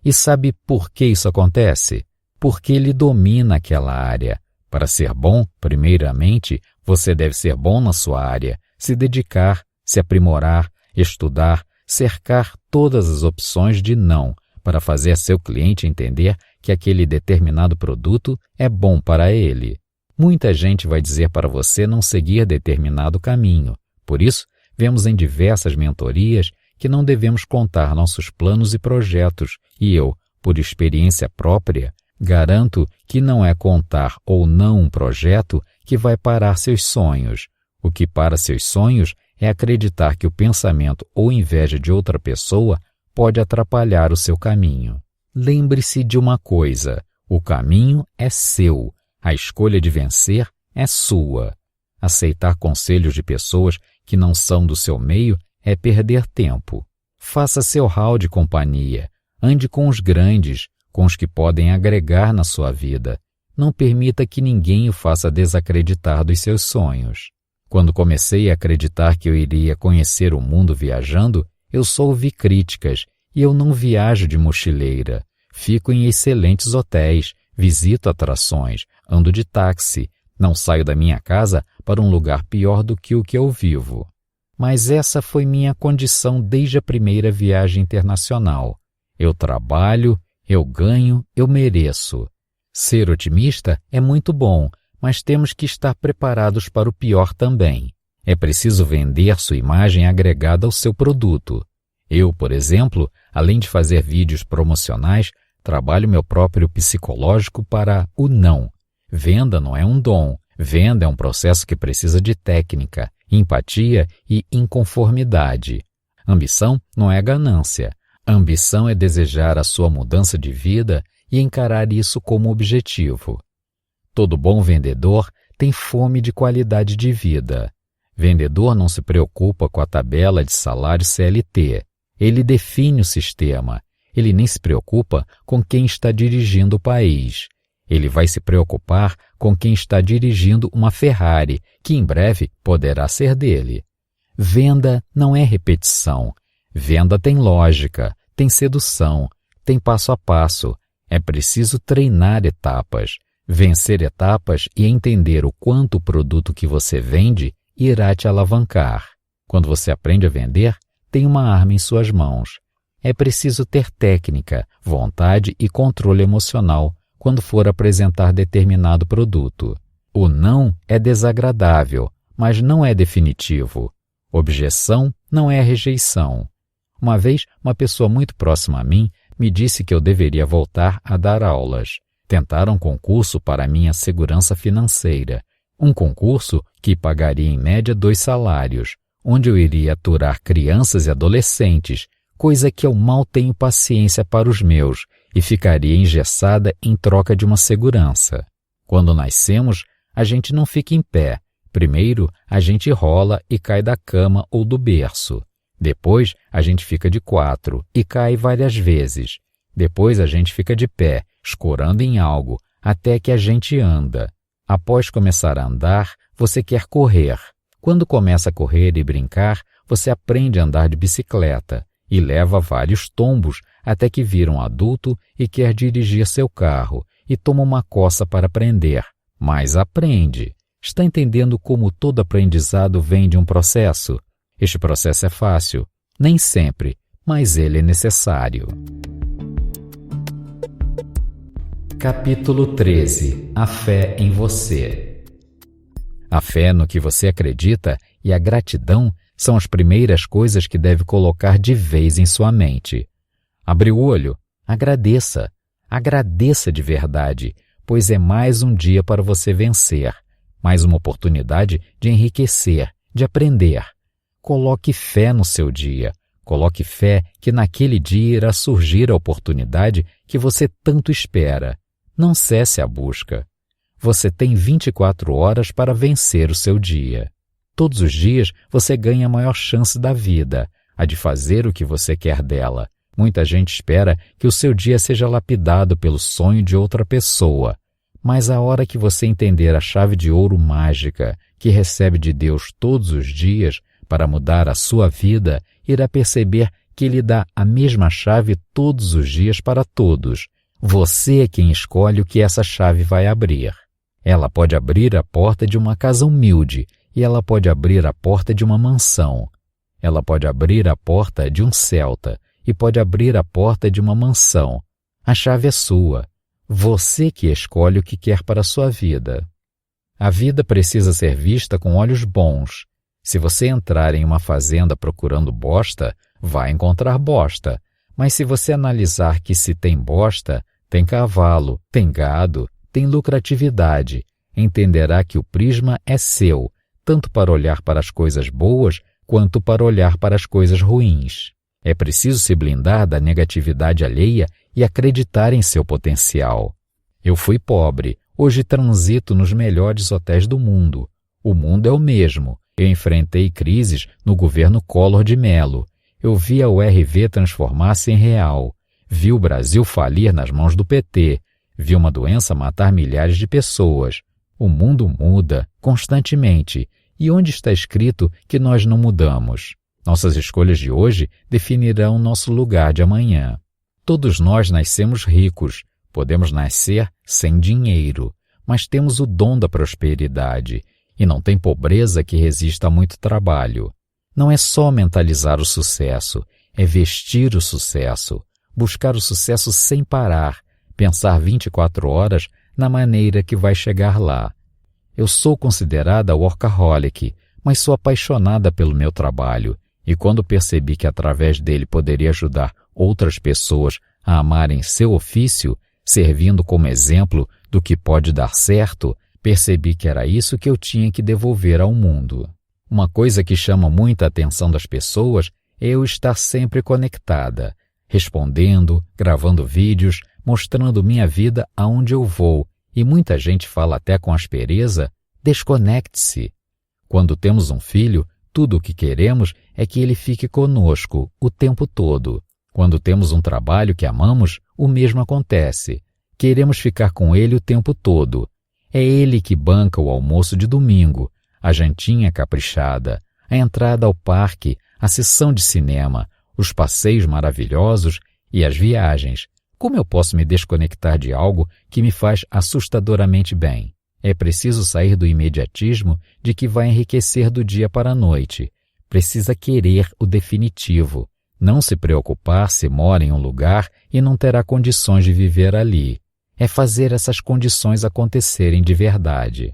E sabe por que isso acontece? Porque ele domina aquela área. Para ser bom, primeiramente, você deve ser bom na sua área, se dedicar, se aprimorar, estudar, cercar todas as opções de não, para fazer seu cliente entender que aquele determinado produto é bom para ele. Muita gente vai dizer para você não seguir determinado caminho. Por isso, vemos em diversas mentorias que não devemos contar nossos planos e projetos, e eu, por experiência própria, garanto que não é contar ou não um projeto que vai parar seus sonhos. O que para seus sonhos é acreditar que o pensamento ou inveja de outra pessoa pode atrapalhar o seu caminho. Lembre-se de uma coisa, o caminho é seu, a escolha de vencer é sua. Aceitar conselhos de pessoas que não são do seu meio é perder tempo. Faça seu hall de companhia, ande com os grandes, com os que podem agregar na sua vida. Não permita que ninguém o faça desacreditar dos seus sonhos. Quando comecei a acreditar que eu iria conhecer o mundo viajando, eu só ouvi críticas, e eu não viajo de mochileira. Fico em excelentes hotéis, visito atrações, ando de táxi, não saio da minha casa para um lugar pior do que o que eu vivo. Mas essa foi minha condição desde a primeira viagem internacional. Eu trabalho, eu ganho, eu mereço. Ser otimista é muito bom, mas temos que estar preparados para o pior também. É preciso vender sua imagem agregada ao seu produto. Eu, por exemplo, além de fazer vídeos promocionais, trabalho meu próprio psicológico para o não. Venda não é um dom. Venda é um processo que precisa de técnica, empatia e inconformidade. Ambição não é ganância. A ambição é desejar a sua mudança de vida e encarar isso como objetivo. Todo bom vendedor tem fome de qualidade de vida. Vendedor não se preocupa com a tabela de salário CLT. Ele define o sistema. Ele nem se preocupa com quem está dirigindo o país. Ele vai se preocupar com quem está dirigindo uma Ferrari, que em breve poderá ser dele. Venda não é repetição. Venda tem lógica, tem sedução, tem passo a passo. É preciso treinar etapas. Vencer etapas e entender o quanto o produto que você vende irá te alavancar. Quando você aprende a vender, tem uma arma em suas mãos. É preciso ter técnica, vontade e controle emocional quando for apresentar determinado produto. O não é desagradável, mas não é definitivo. Objeção não é rejeição. Uma vez, uma pessoa muito próxima a mim me disse que eu deveria voltar a dar aulas. Tentaram um concurso para minha segurança financeira, um concurso que pagaria em média 2 salários, onde eu iria aturar crianças e adolescentes, coisa que eu mal tenho paciência para os meus, e ficaria engessada em troca de uma segurança. Quando nascemos, a gente não fica em pé. Primeiro, a gente rola e cai da cama ou do berço. Depois, a gente fica de 4 e cai várias vezes. Depois, a gente fica de pé, escorando em algo, até que a gente anda. Após começar a andar, você quer correr. Quando começa a correr e brincar, você aprende a andar de bicicleta e leva vários tombos até que vira um adulto e quer dirigir seu carro e toma uma coça para aprender, mas aprende. Está entendendo como todo aprendizado vem de um processo? Este processo é fácil, nem sempre, mas ele é necessário. Capítulo 13. A fé em você. A fé no que você acredita e a gratidão são as primeiras coisas que deve colocar de vez em sua mente. Abre o olho, agradeça. Agradeça de verdade, pois é mais um dia para você vencer, mais uma oportunidade de enriquecer, de aprender. Coloque fé no seu dia. Coloque fé que naquele dia irá surgir a oportunidade que você tanto espera. Não cesse a busca. Você tem 24 horas para vencer o seu dia. Todos os dias você ganha a maior chance da vida, a de fazer o que você quer dela. Muita gente espera que o seu dia seja lapidado pelo sonho de outra pessoa. Mas a hora que você entender a chave de ouro mágica que recebe de Deus todos os dias para mudar a sua vida, irá perceber que Ele dá a mesma chave todos os dias para todos. Você é quem escolhe o que essa chave vai abrir. Ela pode abrir a porta de uma casa humilde e ela pode abrir a porta de uma mansão. Ela pode abrir a porta de um Celta e pode abrir a porta de uma mansão. A chave é sua. Você que escolhe o que quer para a sua vida. A vida precisa ser vista com olhos bons. Se você entrar em uma fazenda procurando bosta, vai encontrar bosta. Mas se você analisar que se tem bosta, tem cavalo, tem gado, tem lucratividade, entenderá que o prisma é seu, tanto para olhar para as coisas boas, quanto para olhar para as coisas ruins. É preciso se blindar da negatividade alheia e acreditar em seu potencial. Eu fui pobre, hoje transito nos melhores hotéis do mundo. O mundo é o mesmo. Eu enfrentei crises no governo Collor de Mello. Eu vi a URV transformar-se em real. Vi o Brasil falir nas mãos do PT. Vi uma doença matar milhares de pessoas. O mundo muda constantemente. E onde está escrito que nós não mudamos? Nossas escolhas de hoje definirão nosso lugar de amanhã. Todos nós nascemos ricos. Podemos nascer sem dinheiro, mas temos o dom da prosperidade. E não tem pobreza que resista a muito trabalho. Não é só mentalizar o sucesso, é vestir o sucesso, buscar o sucesso sem parar, pensar 24 horas na maneira que vai chegar lá. Eu sou considerada workaholic, mas sou apaixonada pelo meu trabalho, e quando percebi que através dele poderia ajudar outras pessoas a amarem seu ofício, servindo como exemplo do que pode dar certo, percebi que era isso que eu tinha que devolver ao mundo. Uma coisa que chama muita atenção das pessoas é eu estar sempre conectada. respondendo, gravando vídeos, mostrando minha vida aonde eu vou, e muita gente fala até com aspereza, desconecte-se. Quando temos um filho, tudo o que queremos é que ele fique conosco o tempo todo. Quando temos um trabalho que amamos, o mesmo acontece. Queremos ficar com ele o tempo todo. É ele que banca o almoço de domingo, a jantinha caprichada, a entrada ao parque, a sessão de cinema, os passeios maravilhosos e as viagens. Como eu posso me desconectar de algo que me faz assustadoramente bem? É preciso sair do imediatismo de que vai enriquecer do dia para a noite. Precisa querer o definitivo. Não se preocupar se mora em um lugar e não terá condições de viver ali. É fazer essas condições acontecerem de verdade.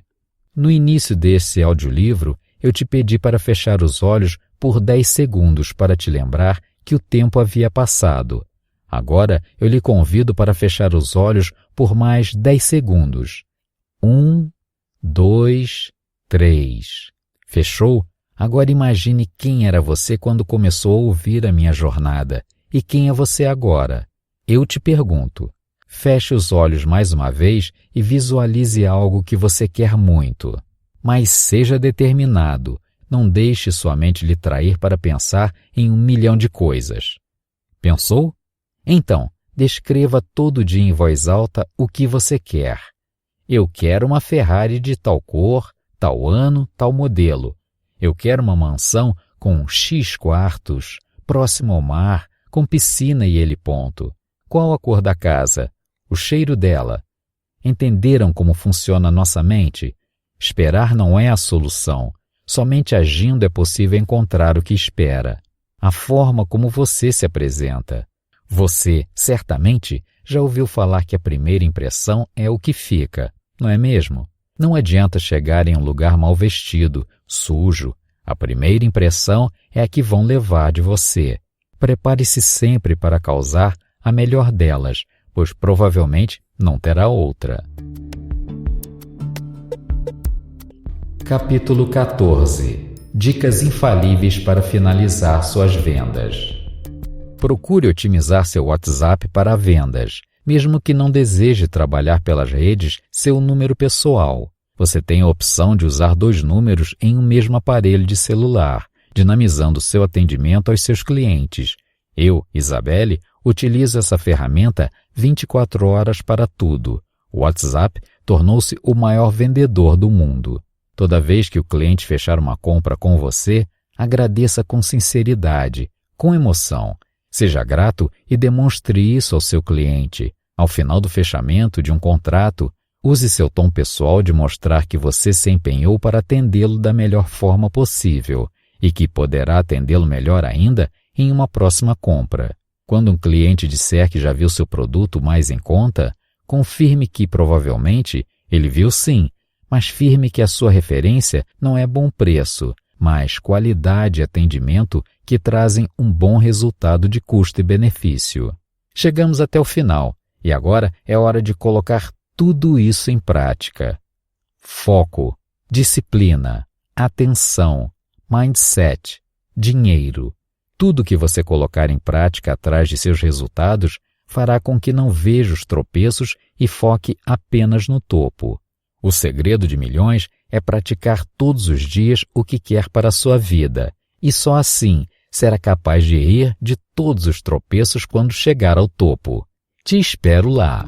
No início desse audiolivro, eu te pedi para fechar os olhos por 10 segundos para te lembrar que o tempo havia passado. Agora eu lhe convido para fechar os olhos por mais 10 segundos. 1, 2, 3. Fechou? Agora imagine quem era você quando começou a ouvir a minha jornada e quem é você agora. Eu te pergunto. Feche os olhos mais uma vez e visualize algo que você quer muito. Mas seja determinado. Não deixe sua mente lhe trair para pensar em 1 milhão de coisas. Pensou? Então, descreva todo dia em voz alta o que você quer. Eu quero uma Ferrari de tal cor, tal ano, tal modelo. Eu quero uma mansão com X quartos, próximo ao mar, com piscina e heliponto. Qual a cor da casa? O cheiro dela. Entenderam como funciona a nossa mente? Esperar não é a solução. Somente agindo é possível encontrar o que espera. A forma como você se apresenta. Você, certamente, já ouviu falar que a primeira impressão é o que fica, não é mesmo? Não adianta chegar em um lugar mal vestido, sujo. A primeira impressão é a que vão levar de você. Prepare-se sempre para causar a melhor delas, pois provavelmente não terá outra. Capítulo 14. Dicas infalíveis para finalizar suas vendas. Procure otimizar seu WhatsApp para vendas, mesmo que não deseje trabalhar pelas redes seu número pessoal. Você tem a opção de usar 2 números em um mesmo aparelho de celular, dinamizando seu atendimento aos seus clientes. Eu, Isabelle, utilizo essa ferramenta 24 horas para tudo. O WhatsApp tornou-se o maior vendedor do mundo. Toda vez que o cliente fechar uma compra com você, agradeça com sinceridade, com emoção. Seja grato e demonstre isso ao seu cliente. Ao final do fechamento de um contrato, use seu tom pessoal de mostrar que você se empenhou para atendê-lo da melhor forma possível e que poderá atendê-lo melhor ainda em uma próxima compra. Quando um cliente disser que já viu seu produto mais em conta, confirme que provavelmente ele viu sim, mas firme que a sua referência não é bom preço, mas qualidade e atendimento que trazem um bom resultado de custo e benefício. Chegamos até o final e agora é hora de colocar tudo isso em prática. Foco, disciplina, atenção, mindset, dinheiro. Tudo que você colocar em prática atrás de seus resultados fará com que não veja os tropeços e foque apenas no topo. O segredo de milhões é praticar todos os dias o que quer para a sua vida, e só assim será capaz de rir de todos os tropeços quando chegar ao topo. Te espero lá!